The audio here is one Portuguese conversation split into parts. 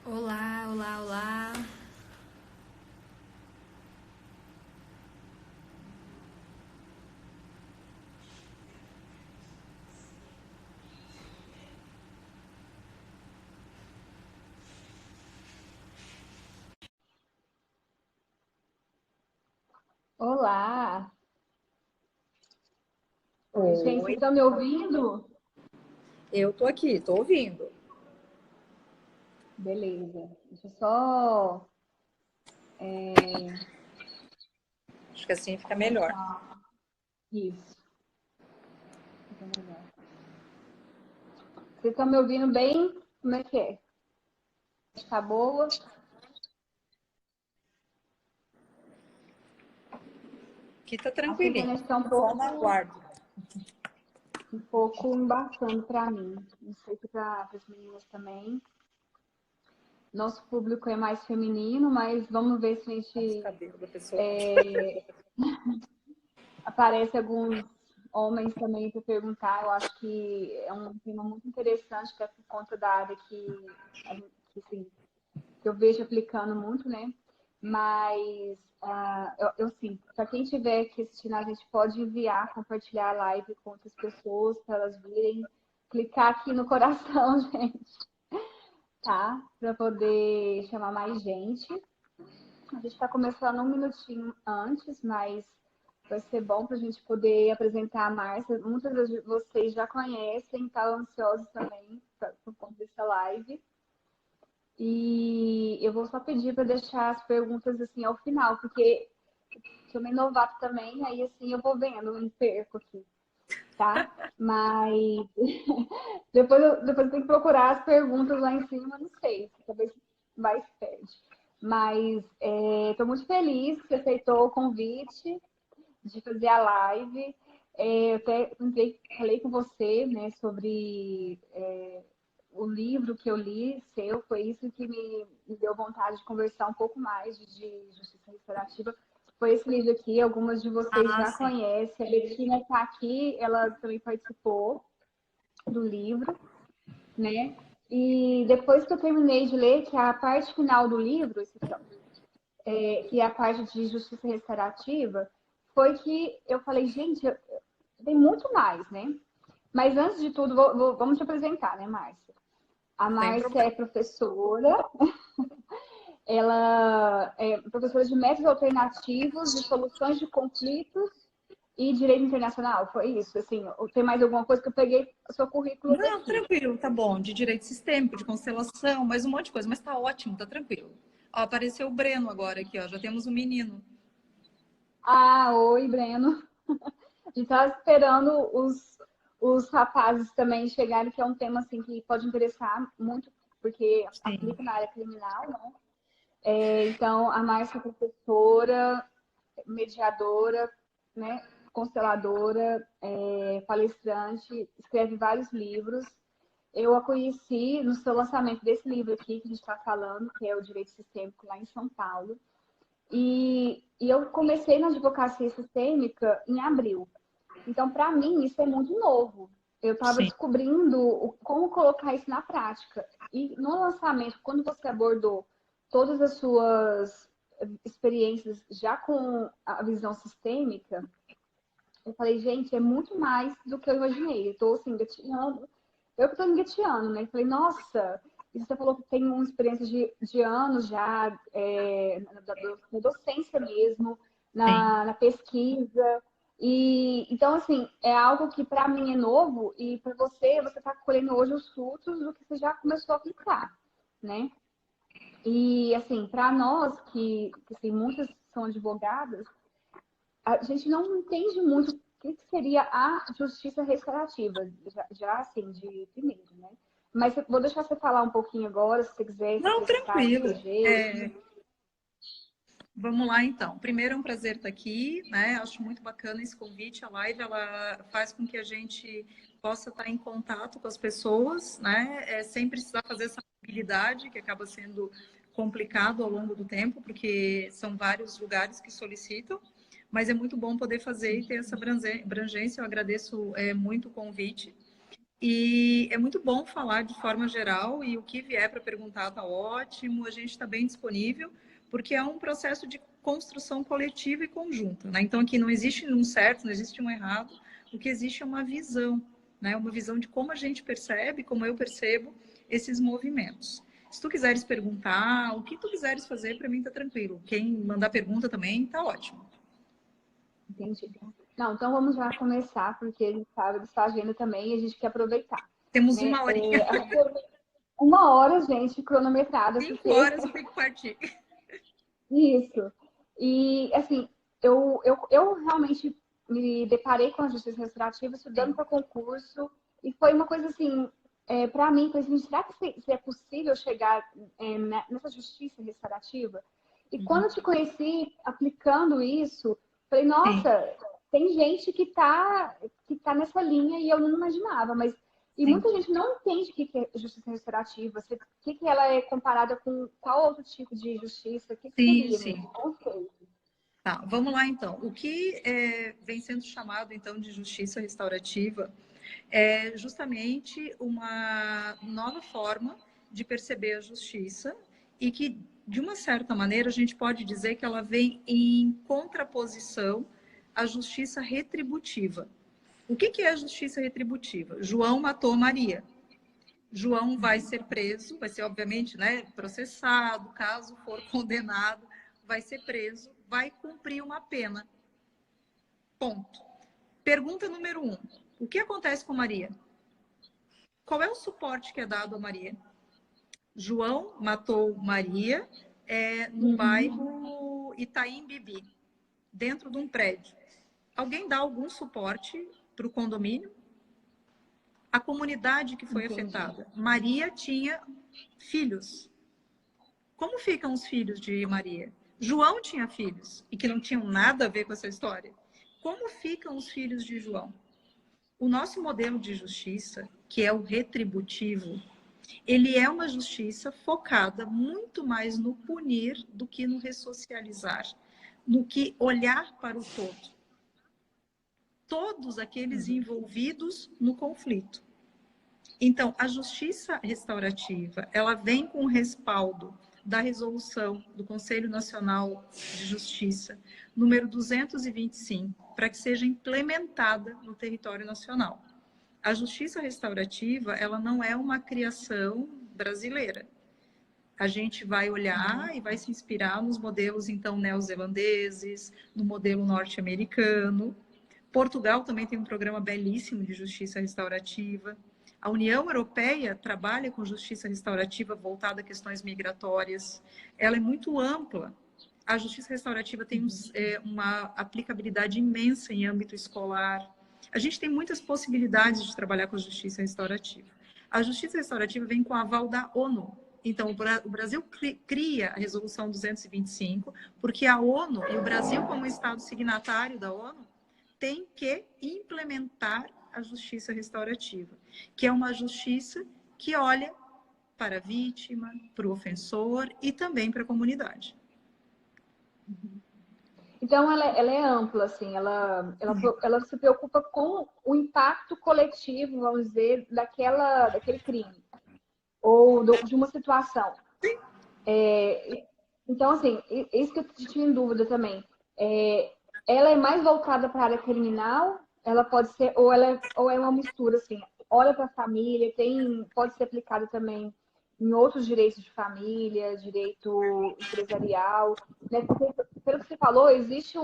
Olá, olá, olá. Olá! Gente, vocês Oi, estão me ouvindo? eu tô aqui, tô ouvindo. Beleza. Deixa eu só Acho que assim fica melhor. começar. Isso, fica melhor. Vocês estão me ouvindo bem? Como é que é? Tá boa? Aqui tá Acho que a tranquilinho. internet está Só no aguardo. um pouco embaçando para mim. Não sei se para as meninas também. Nosso público é mais feminino, mas vamos ver se a Os gente cabelos da pessoa. aparece alguns homens também para perguntar. Eu acho que é um tema muito interessante, que é por conta da área assim, que eu vejo aplicando muito, né? Mas eu sim, para quem tiver aqui assistindo, a gente pode enviar, compartilhar a live com outras pessoas para elas virem, clicar aqui no coração, gente, tá? Para poder chamar mais gente. A gente está começando um minutinho antes, mas vai ser bom para a gente poder apresentar a Márcia. Muitas de vocês já conhecem, estão ansiosos também por conta dessa live. E eu vou só pedir para deixar as perguntas assim ao final, porque sou meio novato também, aí assim eu vou vendo, eu me perco aqui, tá? Mas depois eu tenho que procurar as perguntas lá em cima, não sei, talvez vai se perde. Mas estou muito feliz que você aceitou o convite de fazer a live. Eu até falei com você, né, sobre o livro que eu li seu, foi isso que me deu vontade de conversar um pouco mais de justiça restaurativa. Foi esse livro aqui, algumas de vocês Ah, já sim. conhecem. A Betina está aqui, ela também participou do livro, né? E depois que eu terminei de ler, que é a parte final do livro, esse aqui, ó, que é a parte de justiça restaurativa, foi que eu falei, gente, tem muito mais, né? Mas antes de tudo, vamos te apresentar, né, Márcia? A Sem Márcia é problema. professora, ela é professora de métodos alternativos de soluções de conflitos e direito internacional. Foi isso, assim, tem mais alguma coisa que eu peguei o seu currículo Não, daqui. tranquilo, tá bom. De direito sistêmico, de constelação, mais um monte de coisa. Mas tá ótimo, tá tranquilo. Ó, apareceu o Breno agora aqui, ó. Já temos um menino. Ah, oi, Breno. A gente estava esperando os rapazes também chegarem, que é um tema assim que pode interessar muito, porque Sim. aplica na área criminal, né? Então, a Márcia é professora, mediadora, né? Consteladora, palestrante, escreve vários livros. Eu a conheci no seu lançamento desse livro aqui que a gente está falando, que é o Direito Sistêmico, lá em São Paulo. E eu comecei na advocacia sistêmica em abril. Então, para mim, isso é muito novo. Eu estava Sim. descobrindo como colocar isso na prática. E no lançamento, quando você abordou todas as suas experiências já com a visão sistêmica, eu falei, gente, é muito mais do que eu imaginei. Eu estou assim, engateando. Eu que estou engateando, né? Eu falei, nossa, e você falou que tem uma experiência de anos já na docência mesmo, Sim. na pesquisa. E então, assim, é algo que para mim é novo e para você está colhendo hoje os frutos do que você já começou a aplicar, né? E assim, para nós que assim, muitas são advogadas, a gente não entende muito o que seria a justiça restaurativa, já assim, de primeiro, né? Mas vou deixar você falar um pouquinho agora, se você quiser se Não, apresentar de seu tranquilo. jeito. Vamos lá, então. Primeiro, é um prazer estar aqui, né? Acho muito bacana esse convite. A live, ela faz com que a gente possa estar em contato com as pessoas, né? Sem precisar fazer essa mobilidade, que acaba sendo complicado ao longo do tempo, porque são vários lugares que solicitam, mas é muito bom poder fazer e ter essa abrangência. Eu agradeço muito o convite. E é muito bom falar de forma geral e o que vier para perguntar está ótimo, a gente está bem disponível, porque é um processo de construção coletiva e conjunta, né? Então aqui não existe um certo, não existe um errado, o que existe é uma visão, né? Uma visão de como a gente percebe, como eu percebo esses movimentos. Se tu quiseres perguntar, o que tu quiseres fazer, para mim tá tranquilo. Quem mandar pergunta também tá ótimo. Entendi. Não, então vamos já começar, porque a gente sabe da sua agenda também e a gente quer aproveitar. Temos Né? uma horinha. 1 hora, gente, cronometrada, 5 horas porque eu tenho que partir. isso. E, assim, eu realmente me deparei com a justiça restaurativa estudando Sim. para concurso e foi uma coisa assim, para mim, foi assim, será que se é possível chegar nessa justiça restaurativa? E quando eu te conheci aplicando isso, falei, Sim, nossa, tem gente que tá nessa linha e eu não imaginava, mas e sim. muita gente não entende o que é justiça restaurativa, o que ela é comparada com qual outro tipo de justiça, o que Sim, seria sim. mesmo? Conceito. Tá, vamos lá então. O que vem sendo chamado então de justiça restaurativa é justamente uma nova forma de perceber a justiça e que, de uma certa maneira, a gente pode dizer que ela vem em contraposição à justiça retributiva. O que é a justiça retributiva? João matou Maria. João vai ser preso, vai ser, obviamente, né, processado, caso for condenado, vai ser preso, vai cumprir uma pena. Ponto. Pergunta número 1. O que acontece com Maria? Qual é o suporte que é dado a Maria? João matou Maria no bairro Itaim Bibi, dentro de um prédio. Alguém dá algum suporte para o condomínio? A comunidade que foi Entendi. afetada. Maria tinha filhos. Como ficam os filhos de Maria? João tinha filhos e que não tinham nada a ver com essa história. Como ficam os filhos de João? O nosso modelo de justiça, que é o retributivo, ele é uma justiça focada muito mais no punir do que no ressocializar, no que olhar para o todo. Todos aqueles envolvidos no conflito. Então, a justiça restaurativa, ela vem com o respaldo da resolução do Conselho Nacional de Justiça, número 225, para que seja implementada no território nacional. A justiça restaurativa, ela não é uma criação brasileira. A gente vai olhar e vai se inspirar nos modelos, então, neozelandeses, no modelo norte-americano. Portugal também tem um programa belíssimo de justiça restaurativa. A União Europeia trabalha com justiça restaurativa voltada a questões migratórias. Ela é muito ampla. A justiça restaurativa tem uma aplicabilidade imensa em âmbito escolar. A gente tem muitas possibilidades de trabalhar com a justiça restaurativa. A justiça restaurativa vem com o aval da ONU. Então, o Brasil cria a Resolução 225, porque a ONU, e o Brasil como Estado signatário da ONU, tem que implementar a justiça restaurativa, que é uma justiça que olha para a vítima, para o ofensor e também para a comunidade. Então, ela é ampla, assim, ela se preocupa com o impacto coletivo, vamos dizer, daquele crime, ou de uma situação. Então, assim, isso que eu tinha em dúvida também. Ela é mais voltada para a área criminal, ela pode ser, ou é uma mistura, assim, olha para a família, pode ser aplicada também em outros direitos de família, direito empresarial, né? Porque, pelo que você falou, existe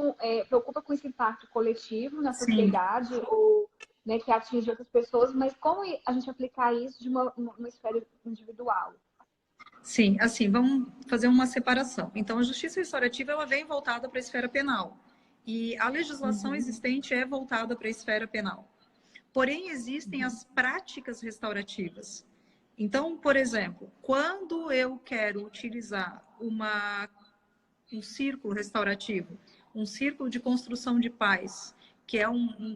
preocupa com esse impacto coletivo na Sim. sociedade, ou né, que atinge outras pessoas, mas como a gente aplicar isso de uma esfera individual? Sim, assim, vamos fazer uma separação. Então, a justiça restaurativa ela vem voltada para a esfera penal. E a legislação existente é voltada para a esfera penal. Porém, existem as práticas restaurativas. Então, por exemplo, quando eu quero utilizar um círculo restaurativo, um círculo de construção de paz, que é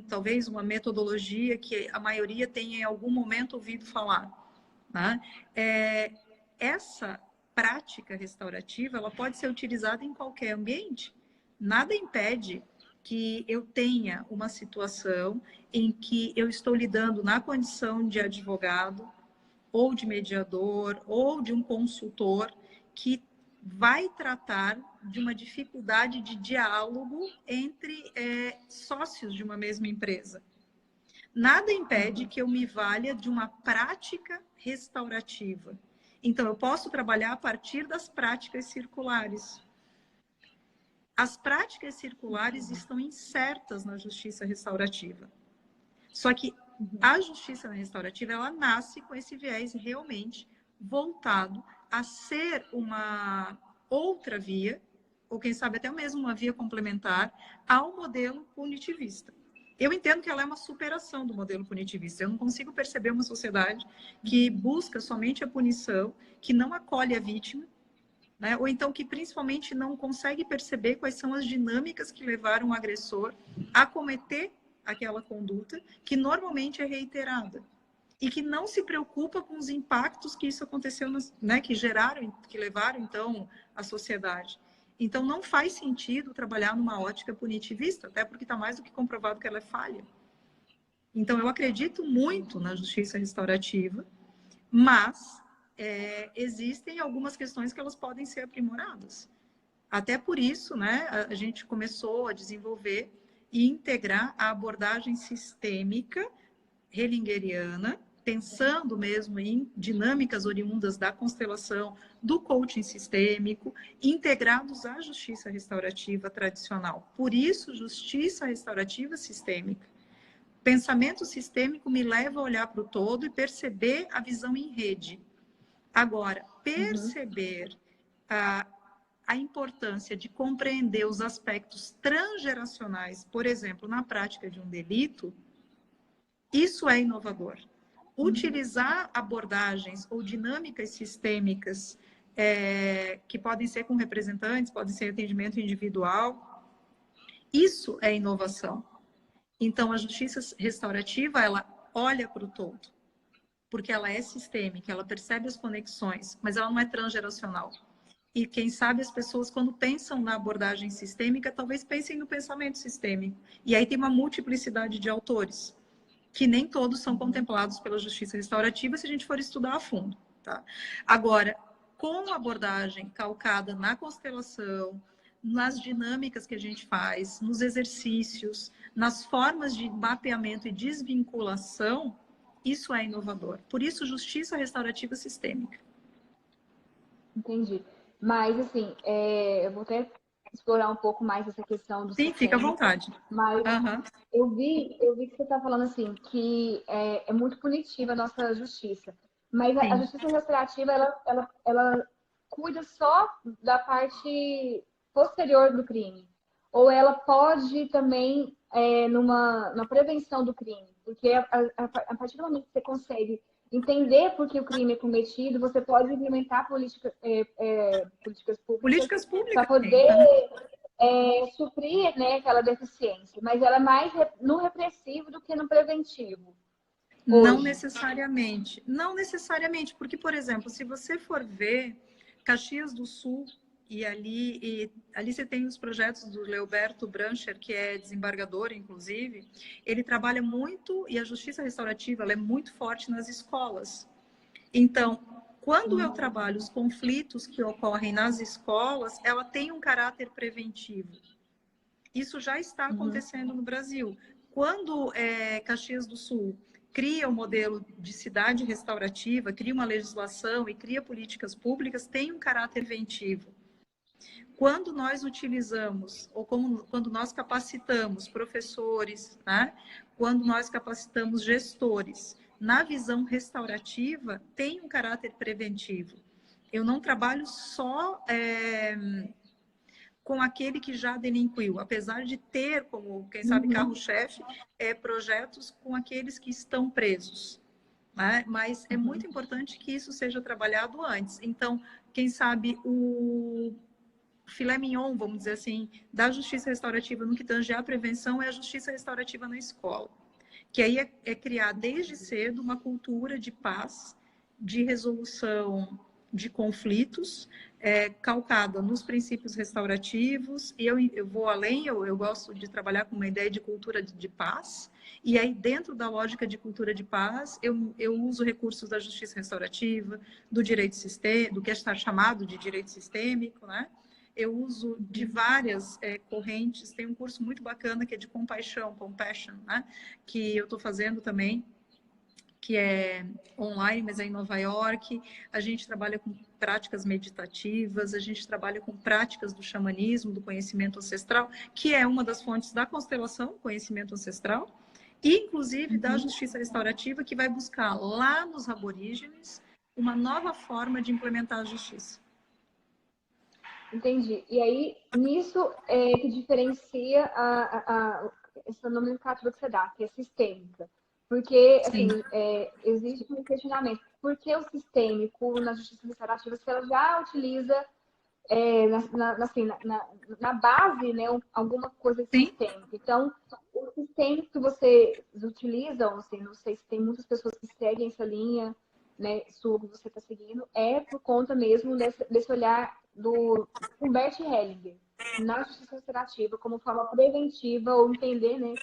talvez uma metodologia que a maioria tenha em algum momento ouvido falar, né? Essa prática restaurativa ela pode ser utilizada em qualquer ambiente. Nada impede que eu tenha uma situação em que eu estou lidando na condição de advogado, ou de mediador, ou de um consultor, que vai tratar de uma dificuldade de diálogo entre sócios de uma mesma empresa. Nada impede que eu me valha de uma prática restaurativa. Então, eu posso trabalhar a partir das práticas circulares. As práticas circulares estão insertas na justiça restaurativa. Só que a justiça restaurativa, ela nasce com esse viés realmente voltado a ser uma outra via, ou quem sabe até mesmo uma via complementar, ao modelo punitivista. Eu entendo que ela é uma superação do modelo punitivista. Eu não consigo perceber uma sociedade que busca somente a punição, que não acolhe a vítima, né? Ou então que principalmente não consegue perceber quais são as dinâmicas que levaram o agressor a cometer aquela conduta, que normalmente é reiterada, e que não se preocupa com os impactos que isso aconteceu, né, que geraram, que levaram, então, a sociedade. Então, não faz sentido trabalhar numa ótica punitivista, até porque está mais do que comprovado que ela é falha. Então, eu acredito muito na justiça restaurativa, mas existem algumas questões que elas podem ser aprimoradas. Até por isso, né, a gente começou a desenvolver e integrar a abordagem sistêmica hellingeriana, pensando mesmo em dinâmicas oriundas da constelação, do coaching sistêmico, integrados à justiça restaurativa tradicional. Por isso, justiça restaurativa sistêmica. Pensamento sistêmico me leva a olhar para o todo e perceber a visão em rede. Agora, perceber a importância de compreender os aspectos transgeracionais, por exemplo, na prática de um delito, isso é inovador. Utilizar abordagens ou dinâmicas sistêmicas que podem ser com representantes, podem ser atendimento individual, isso é inovação. Então, a justiça restaurativa, ela olha para o todo, porque ela é sistêmica, ela percebe as conexões, mas ela não é transgeracional. E quem sabe as pessoas, quando pensam na abordagem sistêmica, talvez pensem no pensamento sistêmico. E aí tem uma multiplicidade de autores, que nem todos são contemplados pela justiça restaurativa se a gente for estudar a fundo. Tá? Agora, com a abordagem calcada na constelação, nas dinâmicas que a gente faz, nos exercícios, nas formas de mapeamento e desvinculação, isso é inovador. Por isso, justiça restaurativa sistêmica. Entendi. Mas, assim, eu vou até explorar um pouco mais essa questão do Sim, fica à sistema. vontade. Mas eu vi que você está falando, assim, que é muito punitiva a nossa justiça. Mas a justiça restaurativa, ela cuida só da parte posterior do crime. Ou ela pode também na prevenção do crime. Porque a partir do momento que você consegue entender por que o crime é cometido, você pode implementar políticas Políticas públicas para públicas. poder suprir, né, aquela deficiência. Mas ela é mais no repressivo do que no preventivo. Não necessariamente. Não necessariamente, porque, por exemplo, se você for ver Caxias do Sul, e ali você tem os projetos do Leoberto Brancher, que é desembargador, inclusive, ele trabalha muito, e a justiça restaurativa ela é muito forte nas escolas. Então, quando eu trabalho os conflitos que ocorrem nas escolas, ela tem um caráter preventivo. Isso já está acontecendo no Brasil. Quando Caxias do Sul cria um modelo de cidade restaurativa, cria uma legislação e cria políticas públicas, tem um caráter preventivo. Quando nós utilizamos, ou quando nós capacitamos professores, né? Quando nós capacitamos gestores, na visão restaurativa, tem um caráter preventivo. Eu não trabalho só com aquele que já delinquiu, apesar de ter, como quem sabe, carro-chefe, projetos com aqueles que estão presos. Né? Mas é muito importante que isso seja trabalhado antes. Então, quem sabe o filé mignon, vamos dizer assim, da justiça restaurativa no que tange à prevenção é a justiça restaurativa na escola. Que aí é criar desde cedo uma cultura de paz, de resolução de conflitos, calcada nos princípios restaurativos, e eu vou além, eu gosto de trabalhar com uma ideia de cultura de paz, e aí dentro da lógica de cultura de paz, eu uso recursos da justiça restaurativa, do direito sistêmico, do que está chamado de direito sistêmico, né? Eu uso de várias correntes, tem um curso muito bacana que é de compaixão, compassion, né? Que eu estou fazendo também, que é online, mas é em Nova York. A gente trabalha com práticas meditativas, a gente trabalha com práticas do xamanismo, do conhecimento ancestral, que é uma das fontes da constelação, conhecimento ancestral, e inclusive da justiça restaurativa, que vai buscar lá nos aborígenes uma nova forma de implementar a justiça. Entendi. E aí, nisso que diferencia essa nomenclatura que você dá, que é sistêmica. Porque, assim, existe um questionamento. Por que o sistêmico na justiça restaurativa, se ela já utiliza na base, né, alguma coisa sistêmica? Então, o sistêmico que vocês utilizam, assim, não sei se tem muitas pessoas que seguem essa linha, né, sua que você está seguindo, é por conta mesmo desse olhar do Humberto Hellinger na justiça restaurativa como forma preventiva ou entender, né,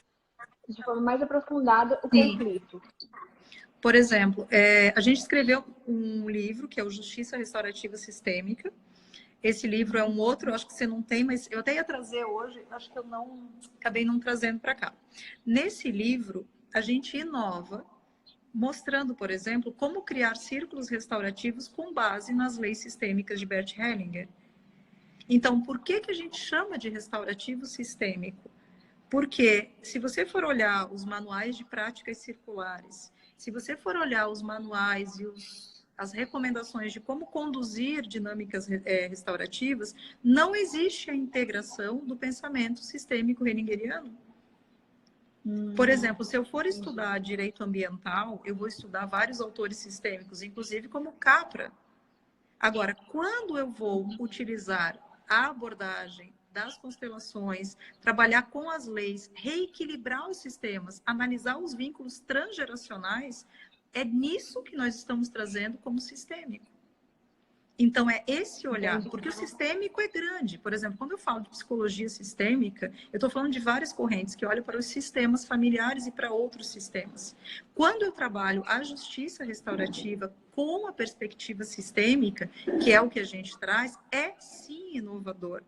de forma mais aprofundada o conflito. Por exemplo, a gente escreveu um livro que é o Justiça Restaurativa Sistêmica. Esse livro é um outro, acho que você não tem, mas eu até ia trazer hoje, acho que eu acabei não trazendo para cá. Nesse livro, a gente inova, mostrando, por exemplo, como criar círculos restaurativos com base nas leis sistêmicas de Bert Hellinger. Então, por que a gente chama de restaurativo sistêmico? Porque se você for olhar os manuais de práticas circulares, se você for olhar os manuais e as recomendações de como conduzir dinâmicas restaurativas, não existe a integração do pensamento sistêmico hellingeriano. Por exemplo, se eu for estudar direito ambiental, eu vou estudar vários autores sistêmicos, inclusive como Capra. Agora, quando eu vou utilizar a abordagem das constelações, trabalhar com as leis, reequilibrar os sistemas, analisar os vínculos transgeracionais, é nisso que nós estamos trazendo como sistêmico. Então, é esse olhar, porque o sistêmico é grande. Por exemplo, quando eu falo de psicologia sistêmica, eu estou falando de várias correntes que olham para os sistemas familiares e para outros sistemas. Quando eu trabalho a justiça restaurativa com a perspectiva sistêmica, que é o que a gente traz, é sim inovador.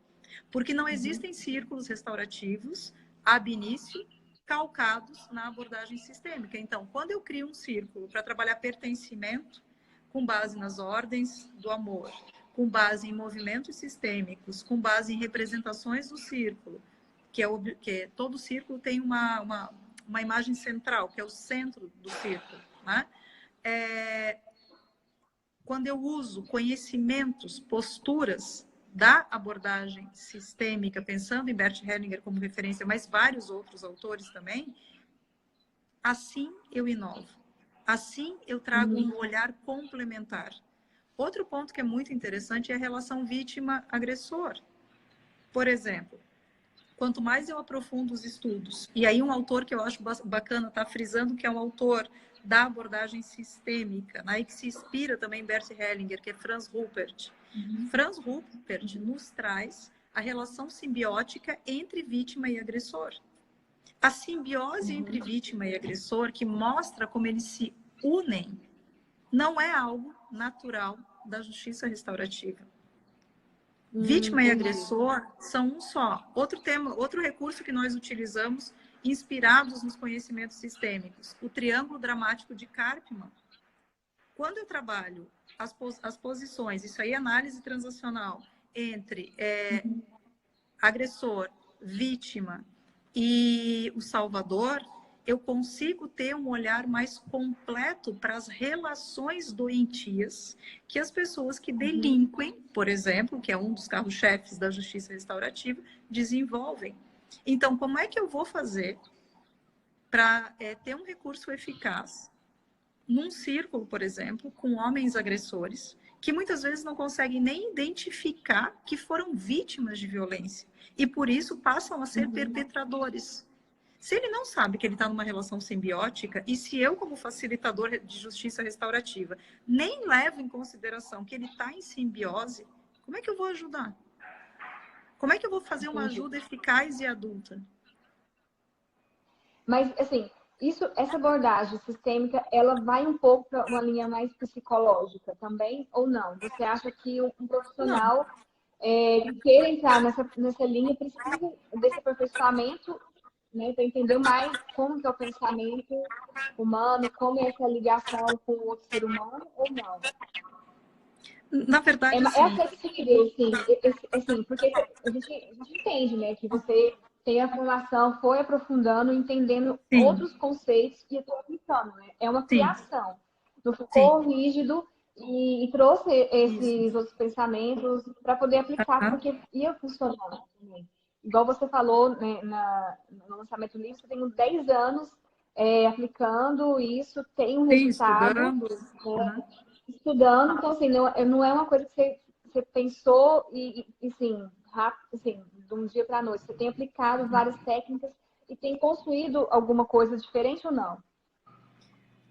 Porque não existem círculos restaurativos ab início calcados na abordagem sistêmica. Então, quando eu crio um círculo para trabalhar pertencimento, com base nas ordens do amor, com base em movimentos sistêmicos, com base em representações do círculo, que todo círculo tem uma imagem central, que é o centro do círculo, né? Quando eu uso conhecimentos, posturas da abordagem sistêmica, pensando em Bert Hellinger como referência, mas vários outros autores também, assim eu inovo. Assim, eu trago um olhar complementar. Outro ponto que é muito interessante é a relação vítima-agressor. Por exemplo, quanto mais eu aprofundo os estudos, e aí um autor que eu acho bacana está frisando que é um autor da abordagem sistêmica, né, e que se inspira também em Bert Hellinger, que é Franz Ruppert. Franz Ruppert nos traz a relação simbiótica entre vítima e agressor. A simbiose entre vítima e agressor, que mostra como eles se unem, não é algo natural da justiça restaurativa. Vítima e agressor são um só. Outro recurso que nós utilizamos, inspirados nos conhecimentos sistêmicos, o triângulo dramático de Karpman. Quando eu trabalho as posições, isso aí é análise transacional, entre agressor, vítima e o salvador, eu consigo ter um olhar mais completo para as relações doentias que as pessoas que delinquem, por exemplo, que é um dos carros-chefes da justiça restaurativa, desenvolvem. Então, como é que eu vou fazer para ter um recurso eficaz num círculo, por exemplo, com homens agressores, que muitas vezes não conseguem nem identificar que foram vítimas de violência e, por isso, passam a ser perpetradores. Se ele não sabe que ele está numa relação simbiótica, e se eu, como facilitador de justiça restaurativa, nem levo em consideração que ele está em simbiose, como é que eu vou ajudar? Como é que eu vou fazer uma Entendi. ajuda eficaz e adulta? Mas, assim, essa abordagem sistêmica, ela vai um pouco para uma linha mais psicológica também, ou não? Você acha que um Não, profissional que queira entrar nessa linha precisa desse aperfeiçoamento, né, para entender mais como que é o pensamento humano, como é essa ligação com o outro ser humano, ou não? na verdade, É assim, acessível, assim, porque a gente entende, né, que você tem a formação, foi aprofundando, entendendo sim, outros conceitos e estou aplicando, né? É uma sim, criação. Não sim, ficou rígido e trouxe isso. esses outros pensamentos para poder aplicar, Aham, porque ia funcionar também. Igual você falou, né, no lançamento do livro, você tem uns 10 anos aplicando isso, tem um sim, resultado, estudando. né? Aham. Estudando, então assim, não é uma coisa que você pensou assim, rápido, assim, de um dia para a noite. Você tem aplicado várias técnicas e tem construído alguma coisa diferente ou não?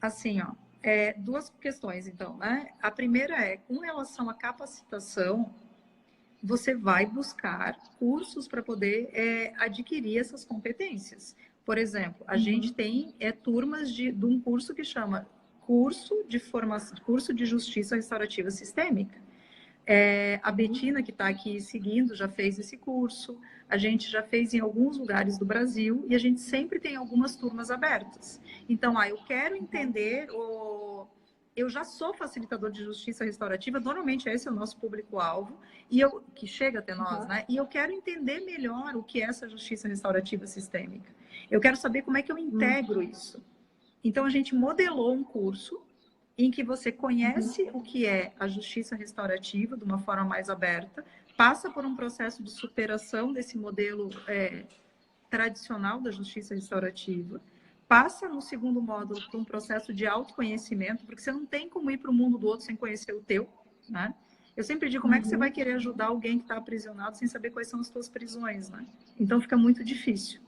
Assim, ó, duas questões, então, né? A primeira é, com relação à capacitação, você vai buscar cursos para poder adquirir essas competências. Por exemplo, a gente Uhum. tem turmas de um curso que chama curso de Justiça Restaurativa Sistêmica. A Uhum. Betina, que está aqui seguindo, já fez esse curso. A gente já fez em alguns lugares do Brasil e a gente sempre tem algumas turmas abertas. Então, eu quero entender eu já sou facilitador de justiça restaurativa, normalmente esse é o nosso público-alvo, que chega até nós, Uhum. né? E eu quero entender melhor o que é essa justiça restaurativa sistêmica. Eu quero saber como é que eu integro isso. Então, a gente modelou um curso em que você Uhum. conhece o que é a justiça restaurativa de uma forma mais aberta, passa por um processo de superação desse modelo tradicional da justiça restaurativa, passa no segundo módulo por um processo de autoconhecimento, porque você não tem como ir para o mundo do outro sem conhecer o teu, né? Eu sempre digo, como é que você vai Uhum. querer ajudar alguém que está aprisionado sem saber quais são as suas prisões, né? Então fica muito difícil.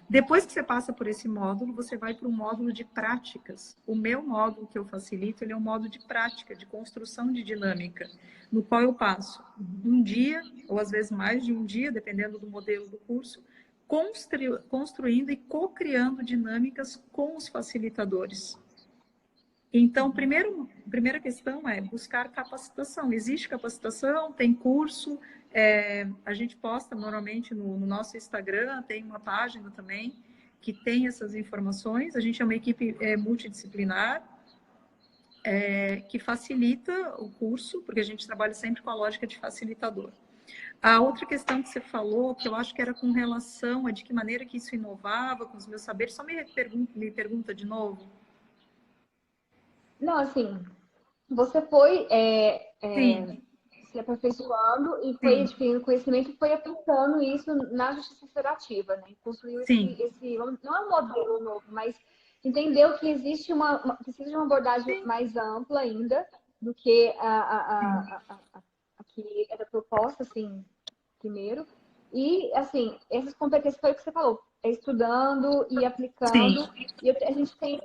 Depois que você passa por esse módulo, você vai para um módulo de práticas. O meu módulo que eu facilito, ele é um módulo de prática, de construção de dinâmica, no qual eu passo um dia, ou às vezes mais de um dia, dependendo do modelo do curso, construindo e co-criando dinâmicas com os facilitadores. Então, primeira questão é buscar capacitação. Existe capacitação, tem curso, a gente posta normalmente no nosso Instagram, tem uma página também que tem essas informações. A gente é uma equipe multidisciplinar que facilita o curso, porque a gente trabalha sempre com a lógica de facilitador. A outra questão que você falou, que eu acho que era com relação a de que maneira que isso inovava com os meus saberes, só me pergunta de novo. Não, assim, você foi Sim, se aperfeiçoando e foi sim, adquirindo conhecimento e foi aplicando isso na justiça restaurativa, né? Construiu sim, não é um modelo novo, mas entendeu que existe precisa de uma abordagem sim, mais ampla ainda do que sim. a que era proposta, assim, primeiro. E, assim, essas competências foi o que você falou, é estudando e Sim. aplicando. E a gente tem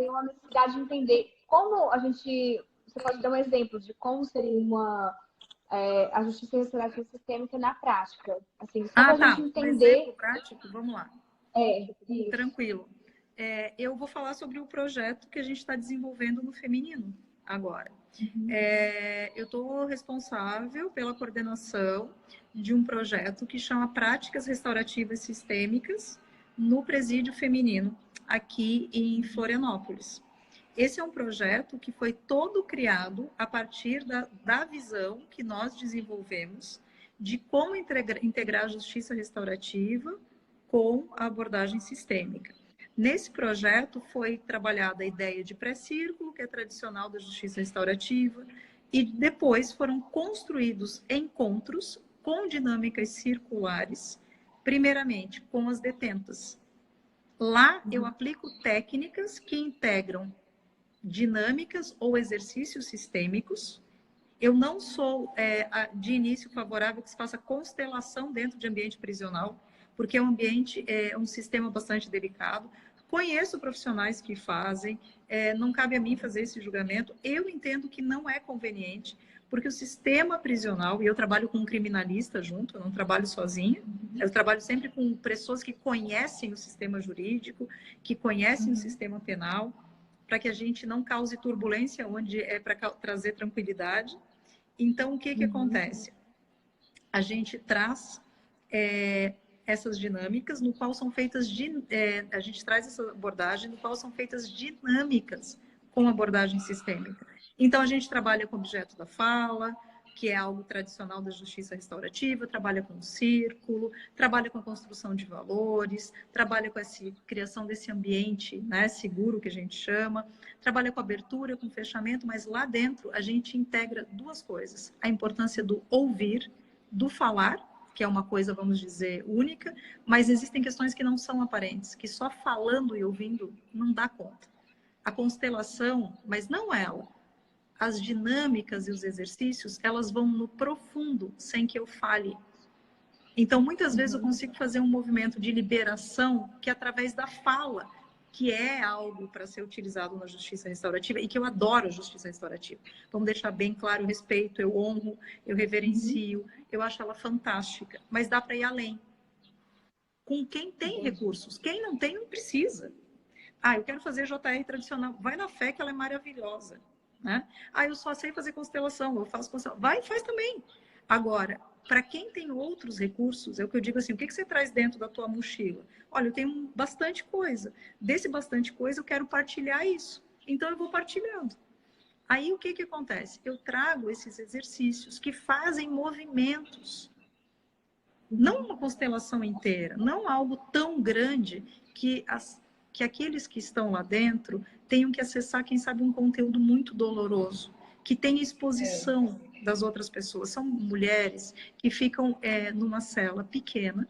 uma necessidade de entender como a gente. Você pode dar um exemplo de como seria a justiça restaurativa sistêmica na prática. Assim, só para Ah, a gente tá. Um exemplo entender. prático, vamos lá. Isso. Tranquilo. Eu vou falar sobre o projeto que a gente está desenvolvendo no feminino agora. Uhum. Eu estou responsável pela coordenação de um projeto que chama Práticas Restaurativas Sistêmicas no Presídio Feminino, aqui em Florianópolis. Esse é um projeto que foi todo criado a partir da visão que nós desenvolvemos de como integrar a justiça restaurativa com a abordagem sistêmica. Nesse projeto foi trabalhada a ideia de pré-círculo, que é tradicional da justiça restaurativa, e depois foram construídos encontros com dinâmicas circulares, primeiramente com as detentas. Lá eu Uhum. aplico técnicas que integram dinâmicas ou exercícios sistêmicos. Eu não sou, de início, favorável que se faça constelação dentro de ambiente prisional, porque o ambiente é um sistema bastante delicado. Conheço profissionais que fazem, não cabe a mim fazer esse julgamento. Eu entendo que não é conveniente, porque o sistema prisional, e eu trabalho com um criminalista junto, eu não trabalho sozinha, eu trabalho sempre com pessoas que conhecem o sistema jurídico, que conhecem o sistema penal, para que a gente não cause turbulência, onde é para trazer tranquilidade. Então, o que acontece? A gente traz essas dinâmicas, no qual são feitas, a gente traz essa abordagem, no qual são feitas dinâmicas com abordagem sistêmica. Então, a gente trabalha com o objeto da fala, que é algo tradicional da justiça restaurativa, trabalha com o círculo, trabalha com a construção de valores, trabalha com essa criação desse ambiente, né, seguro, que a gente chama, trabalha com abertura, com fechamento, mas lá dentro a gente integra duas coisas: a importância do ouvir, do falar, que é uma coisa, vamos dizer, única, mas existem questões que não são aparentes, que só falando e ouvindo não dá conta. A constelação, mas não ela, as dinâmicas e os exercícios, elas vão no profundo, sem que eu fale. Então, muitas vezes eu consigo fazer um movimento de liberação que através da fala, que é algo para ser utilizado na justiça restaurativa e que eu adoro a justiça restaurativa. Vamos deixar bem claro, eu respeito, eu honro, eu reverencio, eu acho ela fantástica, mas dá para ir além. Com quem tem recursos, quem não tem, não precisa. Eu quero fazer JR tradicional, vai na fé que ela é maravilhosa, né? Eu só sei fazer constelação, eu faço constelação, vai e faz também. Agora, para quem tem outros recursos, é o que eu digo assim, o que você traz dentro da tua mochila? Olha, eu tenho bastante coisa. Desse bastante coisa, eu quero partilhar isso. Então, eu vou partilhando. Aí, o que acontece? Eu trago esses exercícios que fazem movimentos. Não uma constelação inteira, não algo tão grande que aqueles que estão lá dentro tenham que acessar, quem sabe, um conteúdo muito doloroso, que tem exposição das outras pessoas. São mulheres que ficam numa cela pequena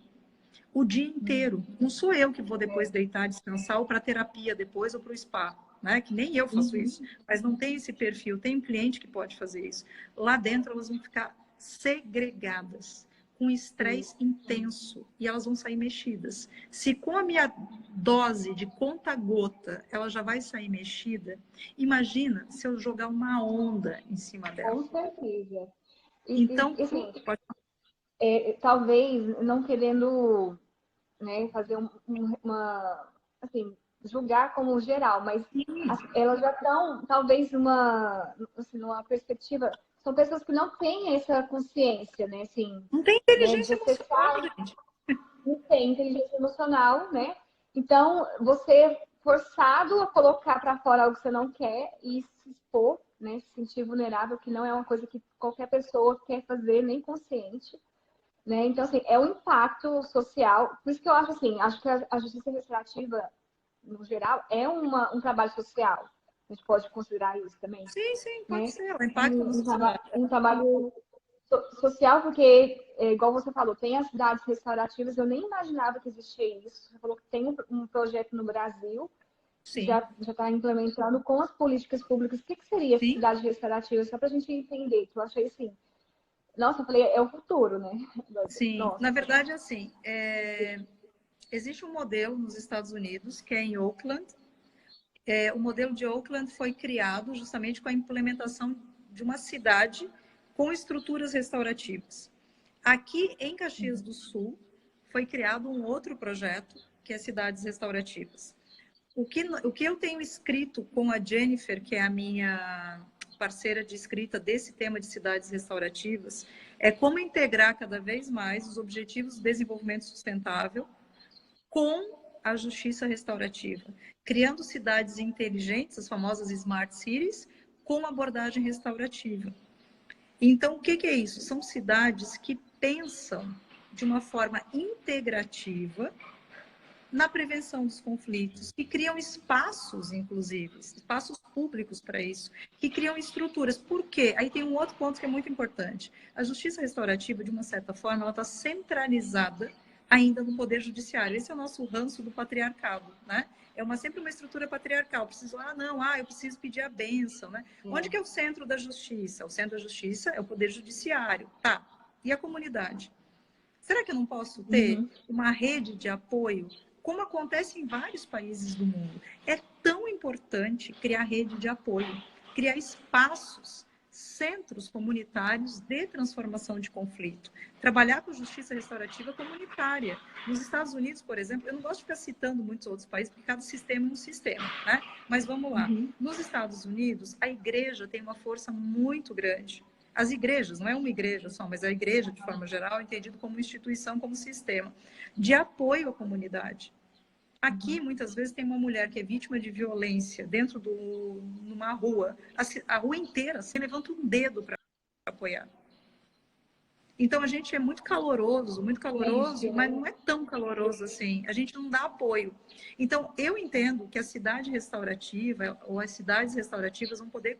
o dia inteiro. Não sou eu que vou depois deitar, descansar, ou para terapia depois, ou para o spa, né? Que nem eu faço isso, mas não tem esse perfil. Tem um cliente que pode fazer isso. Lá dentro elas vão ficar segregadas, com estresse intenso, e elas vão sair mexidas. Se com a minha dose de conta-gota ela já vai sair mexida, imagina se eu jogar uma onda em cima dela. Com certeza. Então, assim, talvez não querendo, né, fazer uma, assim, julgar como geral, mas elas já estão, talvez, numa perspectiva, são pessoas que não têm essa consciência, né, assim, não tem inteligência emocional, gente. Não tem inteligência emocional, né? Então, você forçado a colocar para fora algo que você não quer e se expor, né, se sentir vulnerável, que não é uma coisa que qualquer pessoa quer fazer, nem consciente. Né? Então, assim, é um impacto social. Por isso que eu acho assim, acho que a justiça restaurativa, no geral, é um trabalho social. A gente pode considerar isso também. Sim, pode né? ser. O impacto na sociedade. Um trabalho social, porque, igual você falou, tem as cidades restaurativas, eu nem imaginava que existia isso. Você falou que tem um projeto no Brasil, Sim. já está implementando com as políticas públicas. O que seria Sim. cidade restaurativa? Só para a gente entender, que eu achei assim. Nossa, eu falei, é o futuro, né? Sim, Nossa. na verdade, assim, existe um modelo nos Estados Unidos, que é em Oakland. O modelo de Oakland foi criado justamente com a implementação de uma cidade com estruturas restaurativas. Aqui em Caxias do Sul, foi criado um outro projeto, que é Cidades Restaurativas. O que eu tenho escrito com a Jennifer, que é a minha parceira de escrita desse tema de cidades restaurativas, é como integrar cada vez mais os objetivos de desenvolvimento sustentável com a justiça restaurativa, criando cidades inteligentes, as famosas Smart Cities, com abordagem restaurativa. Então, o que é isso? São cidades que pensam de uma forma integrativa na prevenção dos conflitos, que criam espaços, inclusive, espaços públicos para isso, que criam estruturas. Por quê? Aí tem um outro ponto que é muito importante. A justiça restaurativa, de uma certa forma, ela está centralizada ainda no poder judiciário. Esse é o nosso ranço do patriarcado, né? Sempre uma estrutura patriarcal. Eu preciso pedir a bênção, né? Onde que é o centro da justiça? O centro da justiça é o poder judiciário, tá? E a comunidade? Será que eu não posso ter uma rede de apoio, como acontece em vários países do mundo? É tão importante criar rede de apoio, criar espaços, centros comunitários de transformação de conflito, trabalhar com justiça restaurativa comunitária. Nos Estados Unidos, por exemplo, eu não gosto de ficar citando muitos outros países, porque cada sistema é um sistema, né? Mas vamos lá. Nos Estados Unidos, a igreja tem uma força muito grande. As igrejas, não é uma igreja só, mas a igreja, de forma geral, é entendido como instituição, como sistema de apoio à comunidade. Aqui, muitas vezes, tem uma mulher que é vítima de violência dentro numa rua. A rua inteira, você levanta um dedo para apoiar. Então, a gente é muito caloroso, mas não é tão caloroso assim. A gente não dá apoio. Então, eu entendo que a cidade restaurativa, ou as cidades restaurativas, vão poder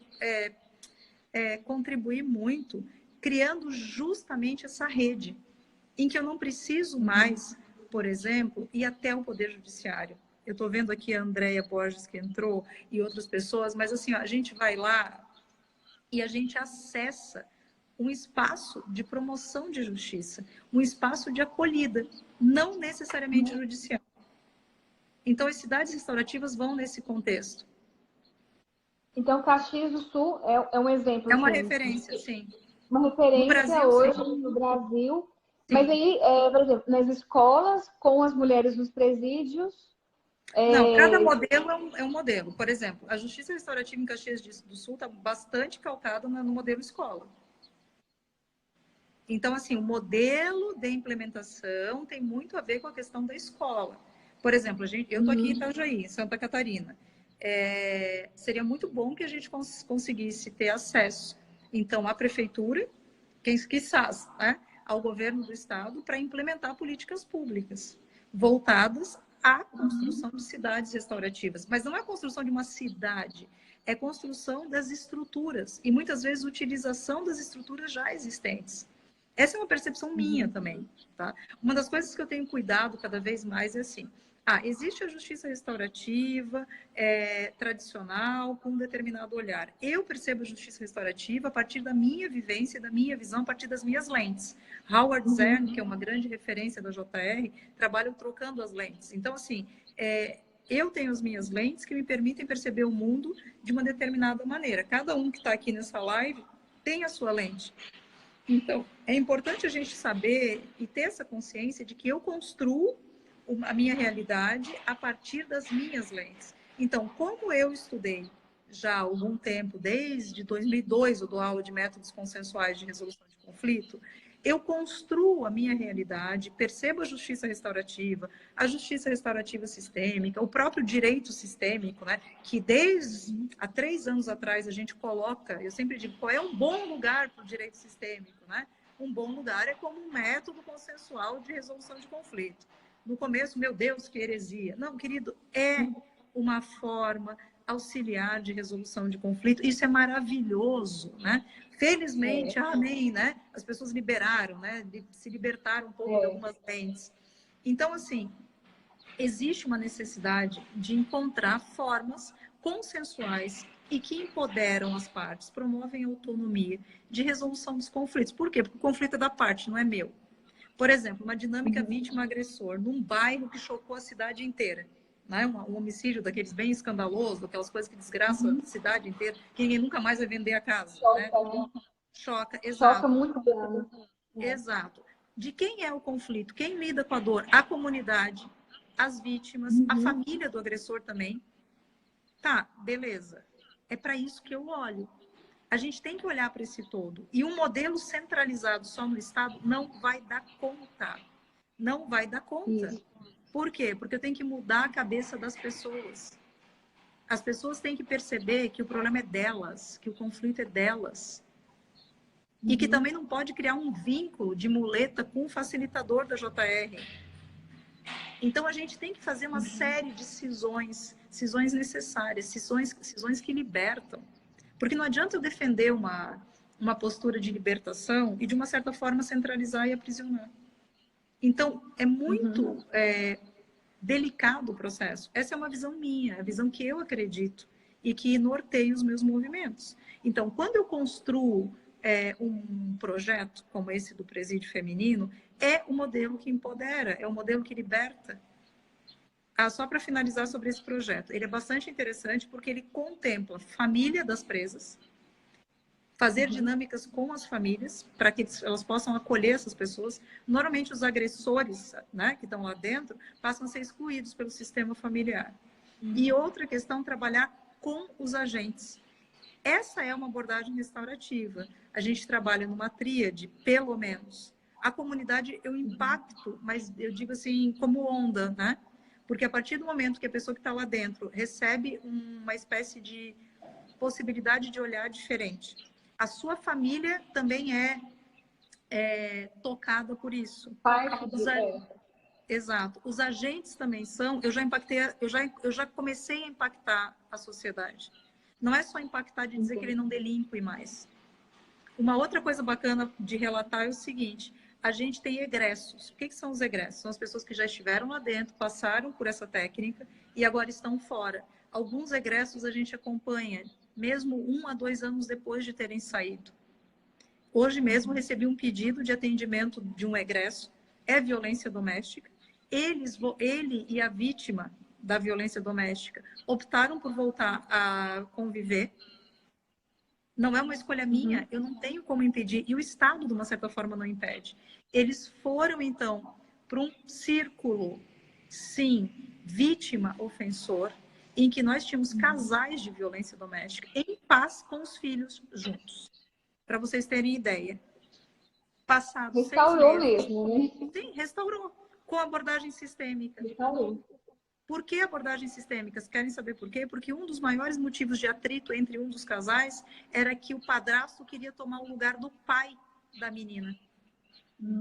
contribuir muito, criando justamente essa rede, em que eu não preciso mais, por exemplo, ir até o Poder Judiciário. Eu estou vendo aqui a Andréia Borges, que entrou, e outras pessoas, mas assim, ó, a gente vai lá e a gente acessa um espaço de promoção de justiça, um espaço de acolhida, não necessariamente judicial. Então, as cidades restaurativas vão nesse contexto. Então, Caxias do Sul é um exemplo. É uma assim, referência, sim. Uma referência No Brasil, hoje sim. no Brasil. Sim. Mas aí, por exemplo, nas escolas, com as mulheres nos presídios. Não, cada modelo é um modelo. Por exemplo, a justiça restaurativa em Caxias do Sul está bastante calcada no modelo escola. Então, assim, o modelo de implementação tem muito a ver com a questão da escola. Por exemplo, eu estou aqui em Itajaí, em Santa Catarina. Seria muito bom que a gente conseguisse ter acesso, então, à prefeitura, quizás, né, ao governo do estado, para implementar políticas públicas voltadas à construção de cidades restaurativas. Mas não é a construção de uma cidade, é a construção das estruturas e, muitas vezes, utilização das estruturas já existentes. Essa é uma percepção minha também, tá? Uma das coisas que eu tenho cuidado cada vez mais é assim, existe a justiça restaurativa, tradicional, com um determinado olhar. Eu percebo a justiça restaurativa a partir da minha vivência, da minha visão, a partir das minhas lentes. Howard Zern, que é uma grande referência da JR, trabalha trocando as lentes. Então, assim, eu tenho as minhas lentes que me permitem perceber o mundo de uma determinada maneira. Cada um que está aqui nessa live tem a sua lente. Então, é importante a gente saber e ter essa consciência de que eu construo a minha realidade a partir das minhas lentes. Então, como eu estudei já há algum tempo, desde 2002, eu dou aula de métodos consensuais de resolução de conflito, eu construo a minha realidade, percebo a justiça restaurativa sistêmica, o próprio direito sistêmico, né? Que desde há 3 anos atrás a gente coloca, eu sempre digo, qual é um bom lugar para o direito sistêmico, né? Um bom lugar é como um método consensual de resolução de conflito. No começo, meu Deus, que heresia. Não, querido, é uma forma auxiliar de resolução de conflito. Isso é maravilhoso, né? Felizmente, amém, né? As pessoas liberaram, né? Se libertaram um pouco de algumas lentes. Então, assim, existe uma necessidade de encontrar formas consensuais e que empoderam as partes, promovem a autonomia de resolução dos conflitos. Por quê? Porque o conflito é da parte, não é meu. Por exemplo, uma dinâmica vítima-agressor num bairro que chocou a cidade inteira. Né? Um homicídio daqueles bem escandaloso, aquelas coisas que desgraçam a cidade inteira, que ninguém nunca mais vai vender a casa. Choca, né? Choca, exato. Choca muito grande. Exato. De quem é o conflito? Quem lida com a dor? A comunidade, as vítimas, a família do agressor também. Tá, beleza. É para isso que eu olho. A gente tem que olhar para esse todo. E um modelo centralizado só no Estado não vai dar conta. Não vai dar conta. Isso. Por quê? Porque eu tenho que mudar a cabeça das pessoas. As pessoas têm que perceber que o problema é delas, que o conflito é delas. E que também não pode criar um vínculo de muleta com o facilitador da JR. Então, a gente tem que fazer uma série de cisões necessárias, cisões que libertam. Porque não adianta eu defender uma postura de libertação e, de uma certa forma, centralizar e aprisionar. Então, é muito delicado o processo. Essa é uma visão minha, a visão que eu acredito e que norteia os meus movimentos. Então, quando eu construo um projeto como esse do Presídio Feminino, é o modelo que empodera, é o modelo que liberta. Só para finalizar sobre esse projeto, ele é bastante interessante porque ele contempla família das presas, fazer dinâmicas com as famílias para que elas possam acolher essas pessoas. Normalmente os agressores, né, que estão lá dentro passam a ser excluídos pelo sistema familiar. E outra questão, trabalhar com os agentes. Essa é uma abordagem restaurativa. A gente trabalha numa tríade, pelo menos. A comunidade eu impacto, mas eu digo assim, como onda, né? Porque a partir do momento que a pessoa que está lá dentro recebe uma espécie de possibilidade de olhar diferente, a sua família também é tocada por isso. Exato. Os agentes também são. Eu já comecei a impactar a sociedade. Não é só impactar de dizer que ele não delinque mais. Uma outra coisa bacana de relatar é o seguinte: a gente tem egressos. O que são os egressos? São as pessoas que já estiveram lá dentro, passaram por essa técnica e agora estão fora. Alguns egressos a gente acompanha, mesmo 1 a 2 anos depois de terem saído. Hoje mesmo recebi um pedido de atendimento de um egresso, é violência doméstica. Ele e a vítima da violência doméstica optaram por voltar a conviver. Não é uma escolha minha, eu não tenho como impedir, e o Estado, de uma certa forma, não impede. Eles foram, então, para um círculo, sim, vítima-ofensor, em que nós tínhamos casais de violência doméstica em paz com os filhos juntos. Para vocês terem ideia. Passados 6 meses... Restaurou mesmo, né? Sim, restaurou. Com abordagem sistêmica. Restaurou. Por que abordagens sistêmicas? Querem saber por quê? Porque um dos maiores motivos de atrito entre um dos casais era que o padrasto queria tomar o lugar do pai da menina.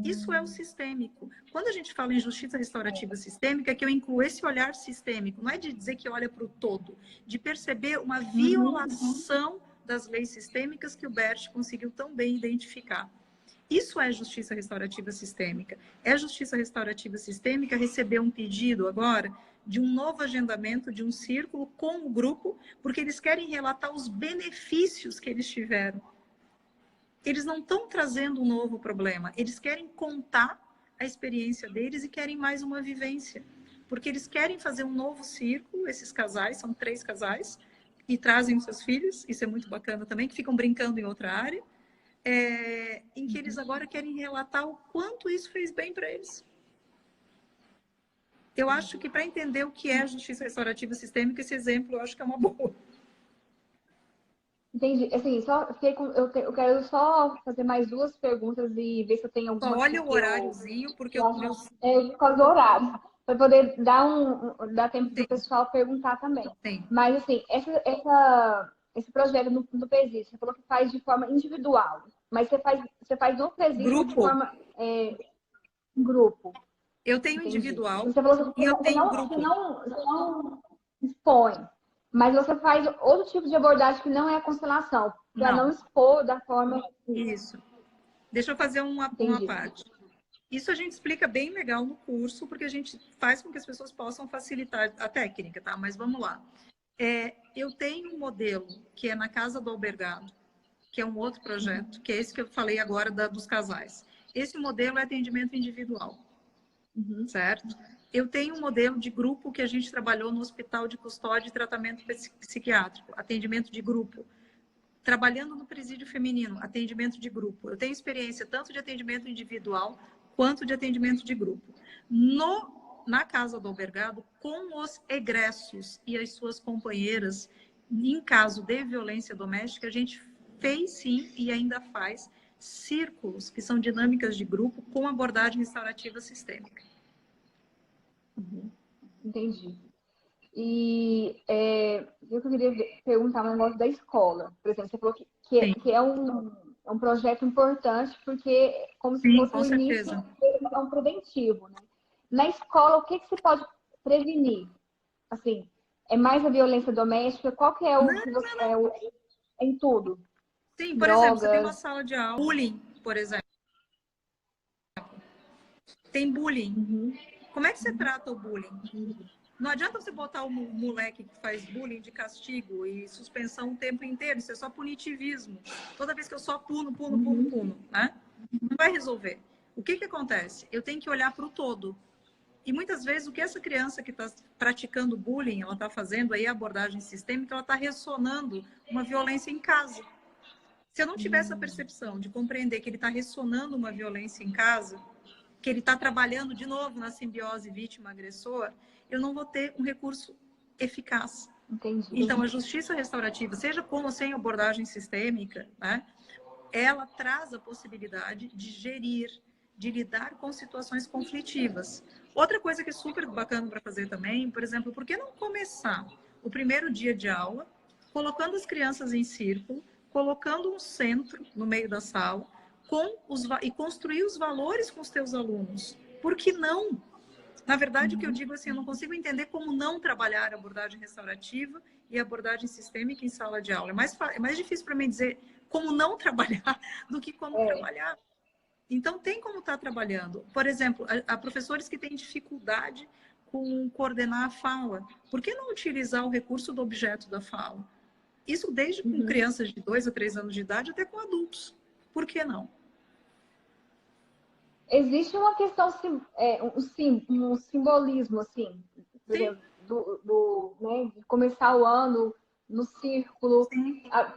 Isso é o sistêmico. Quando a gente fala em justiça restaurativa sistêmica, é que eu incluo esse olhar sistêmico. Não é de dizer que olha para o todo, de perceber uma violação das leis sistêmicas que o Bert conseguiu tão bem identificar. Isso é justiça restaurativa sistêmica. É justiça restaurativa sistêmica receber um pedido agora de um novo agendamento, de um círculo com o grupo, porque eles querem relatar os benefícios que eles tiveram. Eles não estão trazendo um novo problema, eles querem contar a experiência deles e querem mais uma vivência. Porque eles querem fazer um novo círculo, esses casais, são 3 casais, e trazem os seus filhos, isso é muito bacana também, que ficam brincando em outra área, em que eles agora querem relatar o quanto isso fez bem para eles. Eu acho que para entender o que é justiça restaurativa sistêmica, esse exemplo eu acho que é uma boa. Entendi. Assim, só fiquei com, eu quero só fazer mais 2 perguntas e ver se eu tenho alguma. Só olha o horáriozinho, porque por causa do horário, para poder dar tempo do pessoal perguntar também. Sim. Mas, assim, esse projeto no presídio, você falou que faz de forma individual, mas você faz no presídio de forma grupo. Eu tenho individual. Você falou que e eu tenho grupo. Você não expõe, mas você faz outro tipo de abordagem que não é a constelação, para não expor da forma... Isso. Deixa eu fazer uma parte. Isso a gente explica bem legal no curso, porque a gente faz com que as pessoas possam facilitar a técnica, tá? Mas vamos lá. Eu tenho um modelo que é na Casa do Albergado, que é um outro projeto, que é esse que eu falei agora dos casais. Esse modelo é atendimento individual. Certo? Eu tenho um modelo de grupo que a gente trabalhou no Hospital de Custódia e Tratamento Psiquiátrico, atendimento de grupo. Trabalhando no presídio feminino, atendimento de grupo. Eu tenho experiência tanto de atendimento individual quanto de atendimento de grupo. Na Casa do Albergado, com os egressos e as suas companheiras, em caso de violência doméstica, a gente fez sim e ainda faz círculos, que são dinâmicas de grupo, com abordagem restaurativa sistêmica. Entendi. E eu queria perguntar um negócio da escola. Por exemplo, você falou que é um projeto importante, porque como se fosse o início, é um preventivo, né? Na escola, o que você pode prevenir? Assim, é mais a violência doméstica? Qual que é em tudo? Sim, por exemplo, você tem uma sala de aula, bullying, por exemplo. Tem bullying. Como é que você trata o bullying? Não adianta você botar o moleque que faz bullying de castigo e suspensão o tempo inteiro. Isso é só punitivismo. Toda vez que eu só puno, né? Não vai resolver. O que acontece? Eu tenho que olhar para o todo. E muitas vezes o que essa criança que está praticando bullying, ela está fazendo aí a abordagem sistêmica, ela está ressonando uma violência em casa. Se eu não tiver essa percepção de compreender que ele está ressonando uma violência em casa, que ele está trabalhando de novo na simbiose vítima-agressor, eu não vou ter um recurso eficaz. Entendi. Então, a justiça restaurativa, seja com ou sem abordagem sistêmica, né, ela traz a possibilidade de gerir, de lidar com situações conflitivas. Outra coisa que é super bacana para fazer também, por exemplo, por que não começar o primeiro dia de aula colocando as crianças em círculo, colocando um centro no meio da sala e construir os valores com os teus alunos? Por que não? Na verdade, o que eu digo assim, eu não consigo entender como não trabalhar a abordagem restaurativa e a abordagem sistêmica em sala de aula. É mais difícil para mim dizer como não trabalhar do que como trabalhar. Então, tem como estar trabalhando. Por exemplo, há professores que têm dificuldade com coordenar a fala. Por que não utilizar o recurso do objeto da fala? Isso desde com crianças de 2 a 3 anos de idade até com adultos. Por que não? Existe uma questão, um simbolismo, assim, por exemplo, né, de começar o ano no círculo.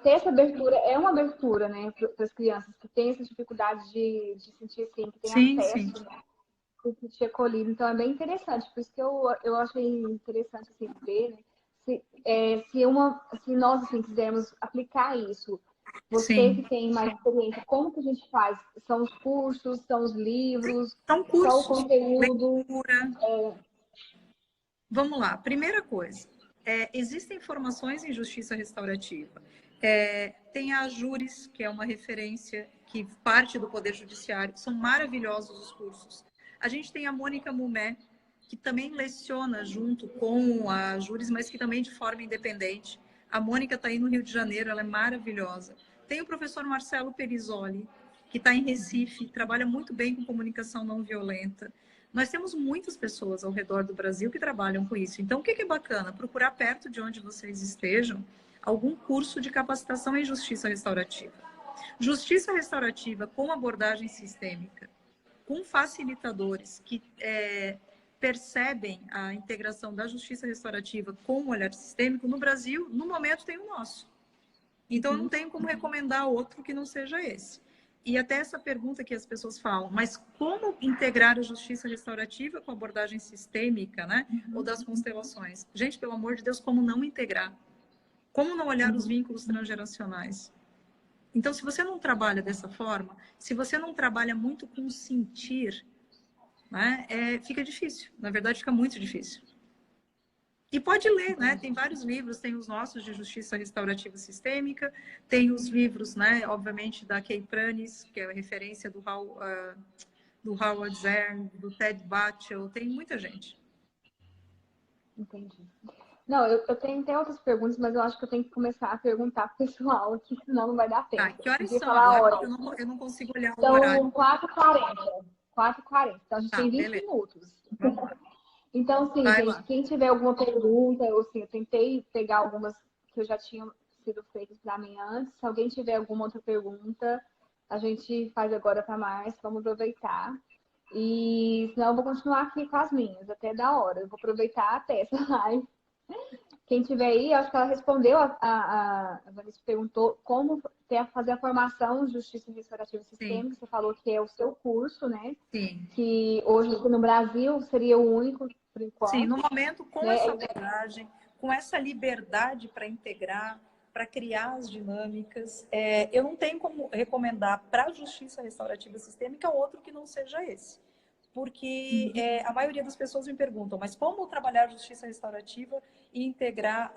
Ter essa abertura é uma abertura, né, para as crianças que têm essa dificuldade de sentir assim, que têm acesso, né, se sentir acolhido. Então, é bem interessante. Por isso que eu achei interessante assim, ver, né, se nós assim, quisermos aplicar isso. Você que tem mais experiência, como que a gente faz? São os cursos, são os livros, são cursos, só o conteúdo? Leitura. Vamos lá. Primeira coisa, existem formações em justiça restaurativa. Tem a Júris, que é uma referência que parte do Poder Judiciário. São maravilhosos os cursos. A gente tem a Mônica Mumé, que também leciona junto com a Júris, mas que também de forma independente. A Mônica está aí no Rio de Janeiro, ela é maravilhosa. Tem o professor Marcelo Perisoli, que está em Recife, trabalha muito bem com comunicação não violenta. Nós temos muitas pessoas ao redor do Brasil que trabalham com isso. Então, o que é bacana? Procurar perto de onde vocês estejam algum curso de capacitação em justiça restaurativa. Justiça restaurativa com abordagem sistêmica, com facilitadores que percebem a integração da justiça restaurativa com o olhar sistêmico, no Brasil, no momento, tem o nosso. Então, eu não tenho como recomendar outro que não seja esse. E até essa pergunta que as pessoas falam, mas como integrar a justiça restaurativa com a abordagem sistêmica, né? Ou das constelações? Gente, pelo amor de Deus, como não integrar? Como não olhar os vínculos transgeracionais? Então, se você não trabalha dessa forma, se você não trabalha muito com o sentir, né? Fica difícil. Na verdade, fica muito difícil. E pode ler, né? Tem vários livros, tem os nossos de justiça restaurativa sistêmica, tem os livros, né? Obviamente, da Kay Pranis, que é a referência do Howard Zern, do Ted Batchel, tem muita gente. Entendi. Não, eu tenho até outras perguntas, mas eu acho que eu tenho que começar a perguntar pro pessoal aqui, senão não vai dar tempo. Ah, que horas podia são falar agora? horas. Eu não consigo olhar o São horário. 4h40. 4h40. Então, a gente tem 20 beleza. minutos. Vamos lá. Então, sim, Vai gente, lá. quem tiver alguma pergunta, eu tentei pegar algumas que eu já tinham sido feitas para mim antes. Se alguém tiver alguma outra pergunta, a gente faz agora para mais. Vamos aproveitar. E senão eu vou continuar aqui com as minhas, até da hora. Eu vou aproveitar até essa live. Quem tiver aí, acho que ela respondeu, a Vanessa perguntou como fazer a formação de Justiça Restaurativa Sistêmica. Você falou que é o seu curso, né? Sim. Que hoje aqui no Brasil seria o único, por enquanto. Sim, no momento, com né? essa abordagem, com essa liberdade para integrar, para criar as dinâmicas, eu não tenho como recomendar para a Justiça Restaurativa Sistêmica outro que não seja esse. Porque a maioria das pessoas me perguntam, mas como trabalhar a justiça restaurativa e integrar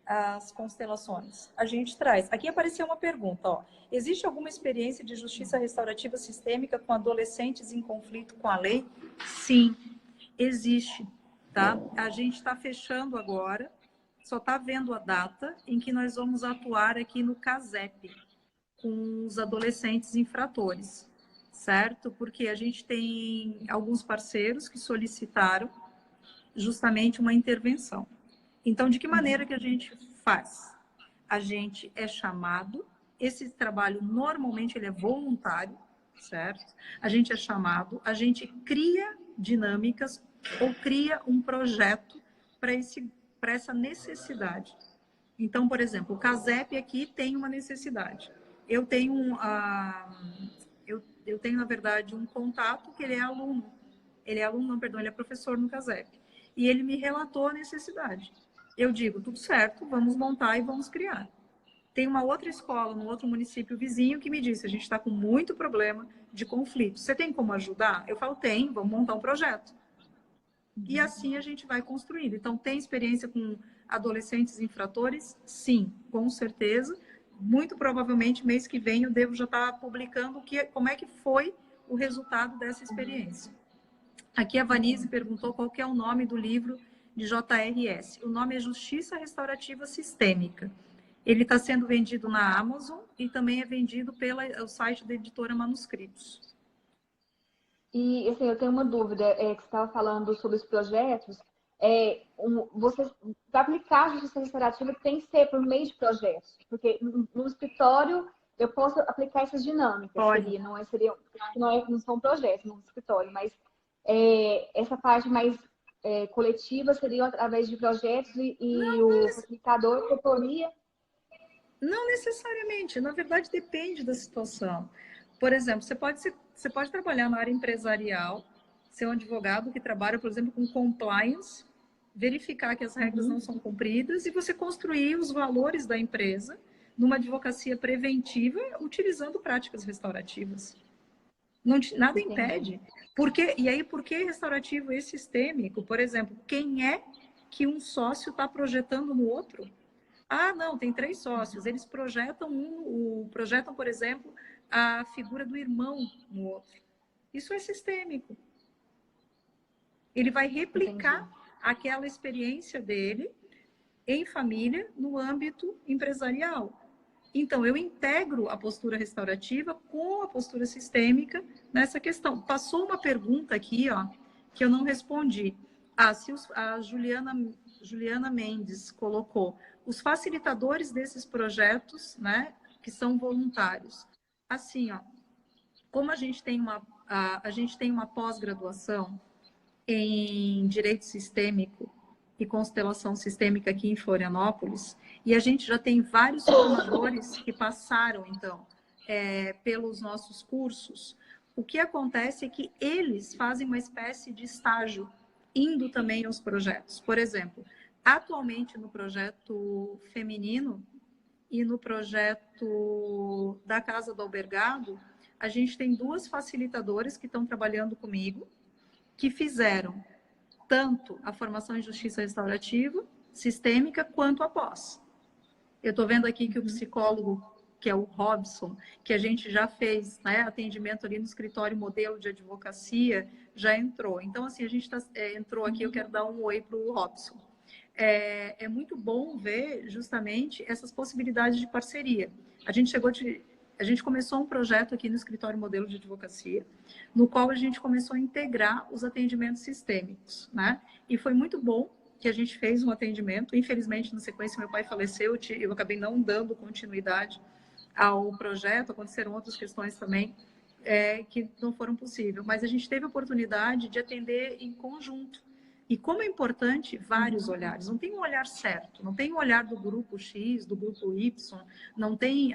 as constelações? A gente traz. Aqui apareceu uma pergunta, ó. Existe alguma experiência de justiça restaurativa sistêmica com adolescentes em conflito com a lei? Sim, existe, tá? A gente está fechando agora, só está vendo a data em que nós vamos atuar aqui no CASEP, com os adolescentes infratores, certo? Porque a gente tem alguns parceiros que solicitaram justamente uma intervenção. Então, de que maneira que a gente faz? A gente é chamado, esse trabalho normalmente ele é voluntário, certo? A gente é chamado, a gente cria dinâmicas ou cria um projeto para essa necessidade. Então, por exemplo, o CASEP aqui tem uma necessidade. Eu tenho, eu tenho, na verdade, um contato que ele é aluno. Ele é aluno, não, perdão, ele é professor no CASEP. E ele me relatou a necessidade. Eu digo, tudo certo, vamos montar e vamos criar. Tem uma outra escola, num outro município vizinho, que me disse, a gente está com muito problema de conflito. Você tem como ajudar? Eu falo, tem, vamos montar um projeto. E assim a gente vai construindo. Então, tem experiência com adolescentes infratores? Sim, com certeza. Muito provavelmente, mês que vem, eu devo já estar publicando como é que foi o resultado dessa experiência. Aqui a Vanise perguntou qual que é o nome do livro de JRS. O nome é Justiça Restaurativa Sistêmica. Ele está sendo vendido na Amazon e também é vendido pelo site da editora Manuscritos. E assim, eu tenho uma dúvida, que você estava falando sobre os projetos. Você, para aplicar a justiça restaurativa, tem que ser por meio de projetos, porque no escritório eu posso aplicar essas dinâmicas, Pode. não são projetos no escritório, mas essa parte mais coletiva seria através de projetos e o facilitador tutoria. Não necessariamente, na verdade depende da situação. Por exemplo, você pode trabalhar na área empresarial, ser um advogado que trabalha, por exemplo, com compliance, verificar que as regras não são cumpridas e você construir os valores da empresa numa advocacia preventiva utilizando práticas restaurativas. Nada impede. E aí, por que restaurativo e sistêmico? Por exemplo, quem é que um sócio está projetando no outro? Ah, não, tem 3 sócios. Eles projetam, por exemplo, a figura do irmão no outro. Isso é sistêmico. Ele vai replicar aquela experiência dele em família no âmbito empresarial. Então, eu integro a postura restaurativa com a postura sistêmica nessa questão. Passou uma pergunta aqui, ó, que eu não respondi. A Juliana Mendes colocou os facilitadores desses projetos, né, que são voluntários. Assim, ó, como a gente tem uma pós-graduação em Direito Sistêmico e Constelação Sistêmica aqui em Florianópolis, e a gente já tem vários formadores que passaram, então, pelos nossos cursos. O que acontece é que eles fazem uma espécie de estágio, indo também aos projetos. Por exemplo, atualmente no projeto feminino e no projeto da Casa do Albergado, a gente tem 2 facilitadoras que estão trabalhando comigo, que fizeram tanto a formação em justiça restaurativa, sistêmica, quanto a pós. Eu estou vendo aqui que o psicólogo, que é o Robson, que a gente já fez, né, atendimento ali no escritório modelo de advocacia, já entrou. Então, assim, a gente entrou aqui, eu quero dar um oi para o Robson. É muito bom ver justamente essas possibilidades de parceria. A gente começou um projeto aqui no escritório modelo de advocacia, no qual a gente começou a integrar os atendimentos sistêmicos, né? E foi muito bom que a gente fez um atendimento. Infelizmente, na sequência, meu pai faleceu, eu acabei não dando continuidade ao projeto, aconteceram outras questões também que não foram possíveis, mas a gente teve a oportunidade de atender em conjunto. E como é importante vários olhares, não tem um olhar certo, não tem um olhar do grupo X, do grupo Y, não tem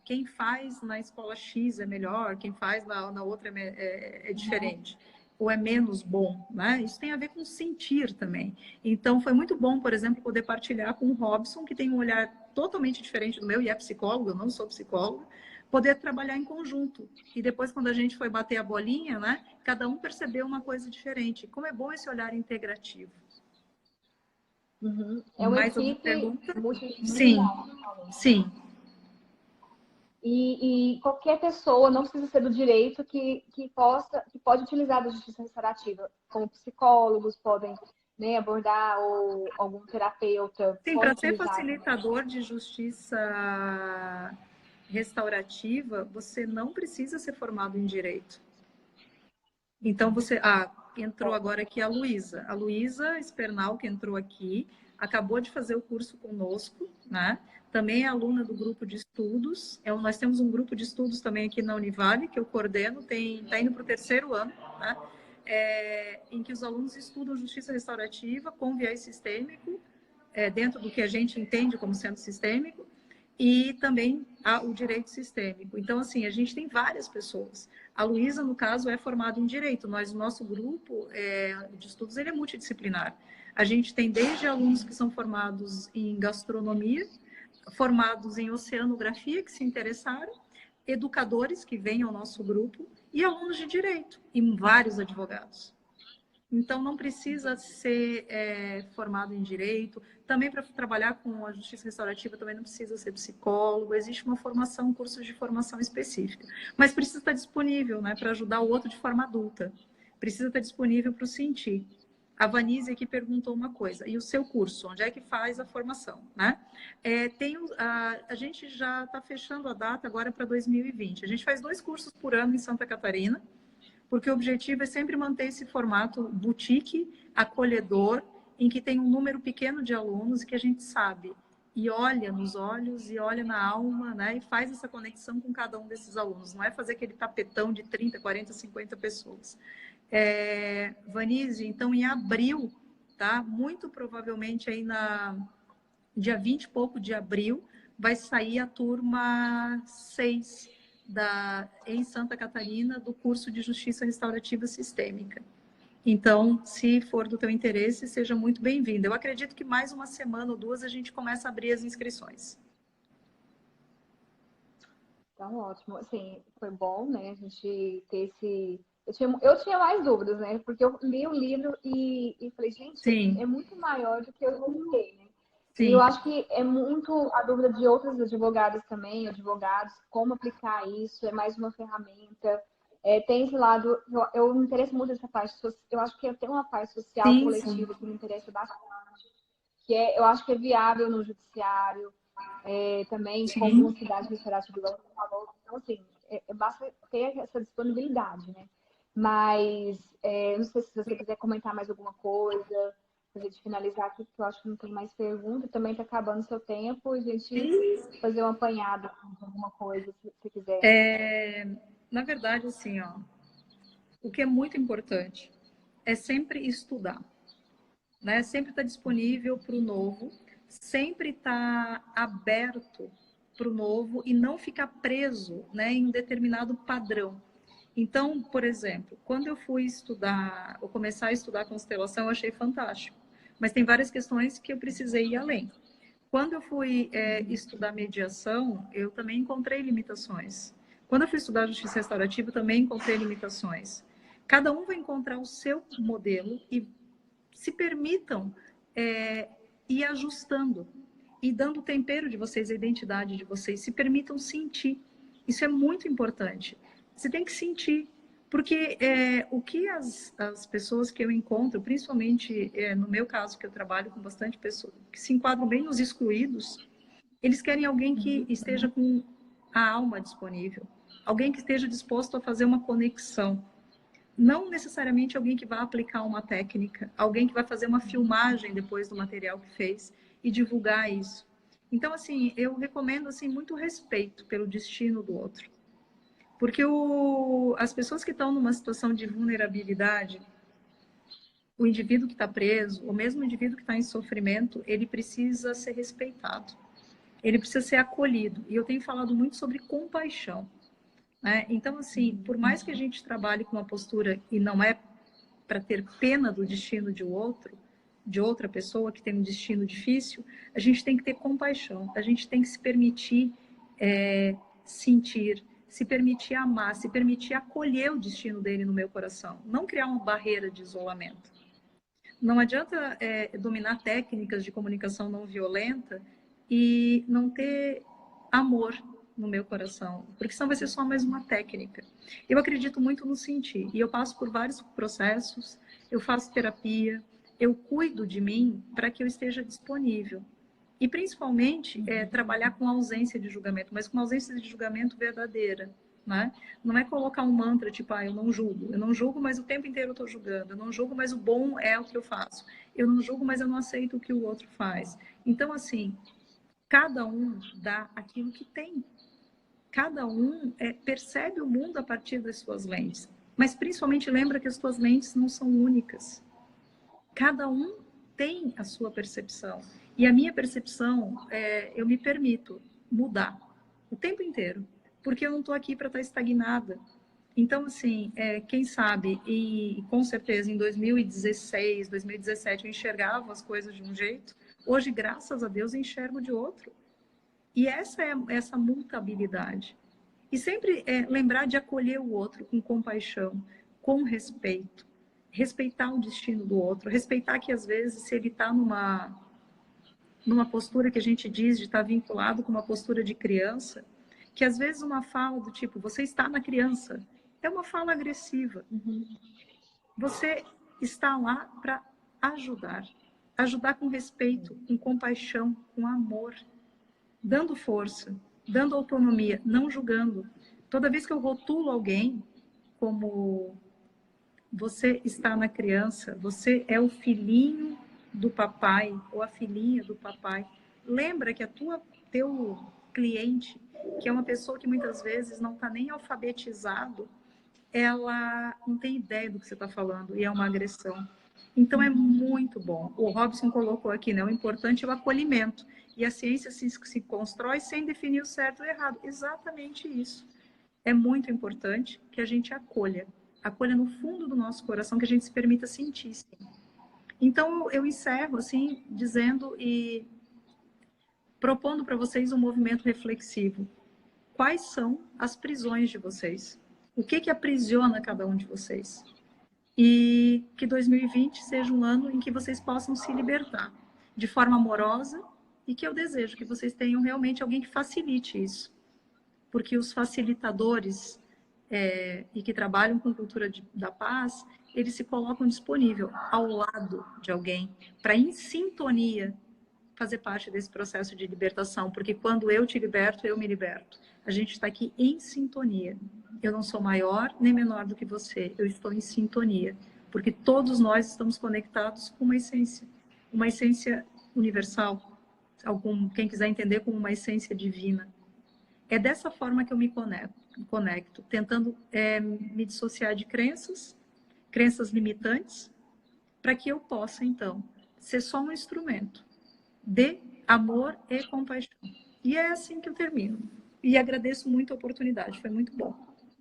quem faz na escola X é melhor, quem faz na outra é diferente, ou é menos bom, né? Isso tem a ver com sentir também. Então, foi muito bom, por exemplo, poder partilhar com o Robson, que tem um olhar totalmente diferente do meu, e é psicólogo, eu não sou psicóloga, poder trabalhar em conjunto. E depois, quando a gente foi bater a bolinha, né, cada um percebeu uma coisa diferente. Como é bom esse olhar integrativo. É uma Mais alguma equipe pergunta? Sim, multidisciplinar. sim. E qualquer pessoa, não precisa ser do direito, que pode utilizar a justiça restaurativa, como psicólogos podem, né, abordar, ou algum terapeuta Sim, pode para ser utilizar também. facilitador de justiça restaurativa, você não precisa ser formado em direito. Então, entrou agora aqui a Luísa. A Luísa Espernal, que entrou aqui, acabou de fazer o curso conosco, né? Também é aluna do grupo de estudos. Nós temos um grupo de estudos também aqui na Univale, que eu coordeno, está indo para o 3º ano, né? Em que os alunos estudam justiça restaurativa com viés sistêmico, dentro do que a gente entende como sendo sistêmico, e também o direito sistêmico. Então, assim, a gente tem várias pessoas. A Luísa, no caso, é formada em direito. O nosso grupo de estudos ele é multidisciplinar. A gente tem desde alunos que são formados em gastronomia, formados em oceanografia, que se interessaram, educadores que vêm ao nosso grupo, e alunos de direito, e vários advogados. Então, não precisa ser formado em direito. Também, para trabalhar com a justiça restaurativa, também não precisa ser psicólogo. Existe uma formação, um curso de formação específica. Mas precisa estar disponível, né, para ajudar o outro de forma adulta. Precisa estar disponível para o sentir. A Vanise aqui perguntou uma coisa. E o seu curso? Onde é que faz a formação? Né? A gente já está fechando a data agora para 2020. A gente faz 2 cursos por ano em Santa Catarina, porque o objetivo é sempre manter esse formato boutique, acolhedor, em que tem um número pequeno de alunos e que a gente sabe e olha nos olhos e olha na alma, né? E faz essa conexão com cada um desses alunos. Não é fazer aquele tapetão de 30, 40, 50 pessoas. Vanise, então, em abril, tá? Muito provavelmente aí dia 20 e pouco de abril, vai sair a turma 6 em Santa Catarina, do curso de Justiça Restaurativa Sistêmica. Então, se for do teu interesse, seja muito bem-vindo. Eu acredito que mais uma semana ou 2 a gente começa a abrir as inscrições. Então, ótimo. Assim, foi bom, né, a gente ter esse... Eu tinha mais dúvidas, né, porque eu li o livro e falei, gente, Sim. É muito maior do que eu imaginei, né? Sim. E eu acho que é muito a dúvida de outros advogados também, advogados, como aplicar isso, é mais uma ferramenta. Tem esse lado, eu me interesso muito nessa parte, eu acho que tem uma parte social Sim, coletiva que me interessa bastante, eu acho que é viável no judiciário, também sim. como uma cidade restaurativa, igual você falou. Então, assim, basta ter essa disponibilidade, né? Mas, não sei se você quiser comentar mais alguma coisa, pra gente finalizar aqui, porque eu acho que não tem mais pergunta. Também está acabando o seu tempo, a gente fazer um apanhado de alguma coisa, se você quiser. Na verdade, assim, ó, o que é muito importante é sempre estudar, né? Sempre estar disponível para o novo, sempre estar aberto para o novo e não ficar preso, né, em um determinado padrão. Então, por exemplo, quando eu fui estudar, ou começar a estudar constelação, eu achei fantástico. Mas tem várias questões que eu precisei ir além. Quando eu fui estudar mediação, eu também encontrei limitações. Quando eu fui estudar justiça restaurativa, eu também encontrei limitações. Cada um vai encontrar o seu modelo e se permitam ir ajustando e dando o tempero de vocês, a identidade de vocês. Se permitam sentir. Isso é muito importante. Você tem que sentir. Porque o que as pessoas que eu encontro, principalmente no meu caso, que eu trabalho com bastante pessoas, que se enquadram bem nos excluídos, eles querem alguém que esteja com a alma disponível, alguém que esteja disposto a fazer uma conexão. Não necessariamente alguém que vai aplicar uma técnica, alguém que vai fazer uma filmagem depois do material que fez e divulgar isso. Então, assim, eu recomendo assim muito respeito pelo destino do outro. Porque as pessoas que estão numa situação de vulnerabilidade, o indivíduo que está preso, ou mesmo o indivíduo que está em sofrimento, ele precisa ser respeitado. Ele precisa ser acolhido. E eu tenho falado muito sobre compaixão. Né? Então, assim, por mais que a gente trabalhe com uma postura e não é para ter pena do destino de outra pessoa que tem um destino difícil, a gente tem que ter compaixão, a gente tem que se permitir sentir, se permitir amar, se permitir acolher o destino dele no meu coração, não criar uma barreira de isolamento. Não adianta dominar técnicas de comunicação não violenta e não ter amor no meu coração, porque senão vai ser só mais uma técnica. Eu acredito muito no sentir, e eu passo por vários processos, eu faço terapia, eu cuido de mim para que eu esteja disponível. E principalmente trabalhar com ausência de julgamento, mas com ausência de julgamento verdadeira. né? Não é colocar um mantra tipo, eu não julgo, mas o tempo inteiro eu estou julgando, eu não julgo, mas o bom é o que eu faço, eu não julgo, mas eu não aceito o que o outro faz. Então, assim, cada um dá aquilo que tem, cada um percebe o mundo a partir das suas lentes, mas principalmente lembra que as suas lentes não são únicas, cada um tem a sua percepção, e a minha percepção, eu me permito mudar o tempo inteiro, porque eu não estou aqui para estar estagnada. Então, assim, quem sabe, e com certeza em 2016, 2017 eu enxergava as coisas de um jeito, hoje, graças a Deus, eu enxergo de outro. E essa é essa mutabilidade. E sempre lembrar de acolher o outro com compaixão, com respeito, respeitar o destino do outro, respeitar que às vezes se ele está numa postura que a gente diz de estar vinculado com uma postura de criança, que às vezes uma fala do tipo, você está na criança, é uma fala agressiva. Você está lá para ajudar. Ajudar com respeito, com compaixão, com amor, dando força, dando autonomia, não julgando. Toda vez que eu rotulo alguém como você está na criança, você é o filhinho do papai ou a filhinha do papai, lembra que teu cliente, que é uma pessoa que muitas vezes não está nem alfabetizado, ela não tem ideia do que você está falando e é uma agressão. Então é muito bom. O Robson colocou aqui, né? O importante é o acolhimento. E a ciência se constrói sem definir o certo ou o errado. Exatamente isso. É muito importante que a gente acolha no fundo do nosso coração, que a gente se permita sentir. Sim. Então eu encerro assim, dizendo e propondo para vocês um movimento reflexivo. Quais são as prisões de vocês? O que aprisiona cada um de vocês? E que 2020 seja um ano em que vocês possam se libertar de forma amorosa e que eu desejo que vocês tenham realmente alguém que facilite isso. Porque os facilitadores e que trabalham com cultura da paz, eles se colocam disponível ao lado de alguém para, em sintonia, fazer parte desse processo de libertação, porque quando eu te liberto, eu me liberto. A gente está aqui em sintonia. Eu não sou maior nem menor do que você, eu estou em sintonia, porque todos nós estamos conectados com uma essência universal, quem quiser entender como uma essência divina. É dessa forma que eu me conecto tentando me dissociar de crenças limitantes, para que eu possa, então, ser só um instrumento de amor e compaixão. E é assim que eu termino. E agradeço muito a oportunidade, foi muito bom.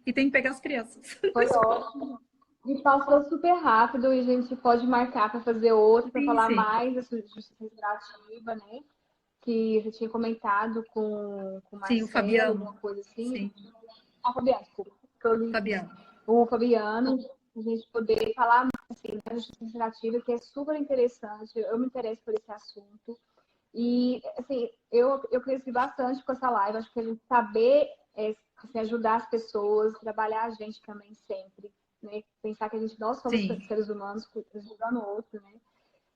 E tem que pegar as crianças. Foi ótimo. E passou super rápido e a gente pode marcar para fazer outro, para falar mais da justiça restaurativa, né? Que você tinha comentado com o Marcelo, sim, o Fabiano. Alguma coisa assim. Sim. Fabiano, desculpa. Fabiano. O Fabiano, a gente poder falar assim, da justiça restaurativa, que é super interessante. Eu me interesso por esse assunto. E, assim, eu cresci bastante com essa live. Acho que a gente saber assim, ajudar as pessoas, trabalhar a gente também sempre, né? Pensar que nós somos seres humanos ajudando o outro, né?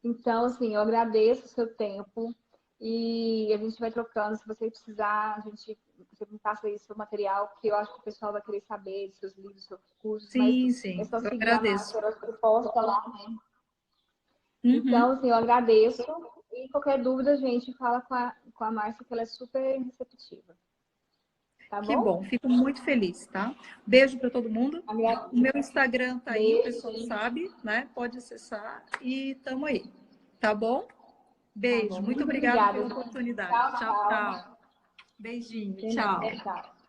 Então, assim, eu agradeço o seu tempo e a gente vai trocando. Se você precisar, você me passa aí seu material, porque eu acho que o pessoal vai querer saber dos seus livros, dos seus cursos. Sim, mas sim. É só eu seguir agradeço. a Márcia, posta lá, né? Uhum. Então, assim, eu agradeço. E qualquer dúvida, a gente fala com a Márcia, que ela é super receptiva. Tá bom? Que bom, fico muito feliz, tá? Beijo para todo mundo. O meu Instagram tá aí, o pessoal sabe, né? Pode acessar e tamo aí. Tá bom? Beijo, muito obrigada pela oportunidade. Tchau, tchau. Beijinho, tchau.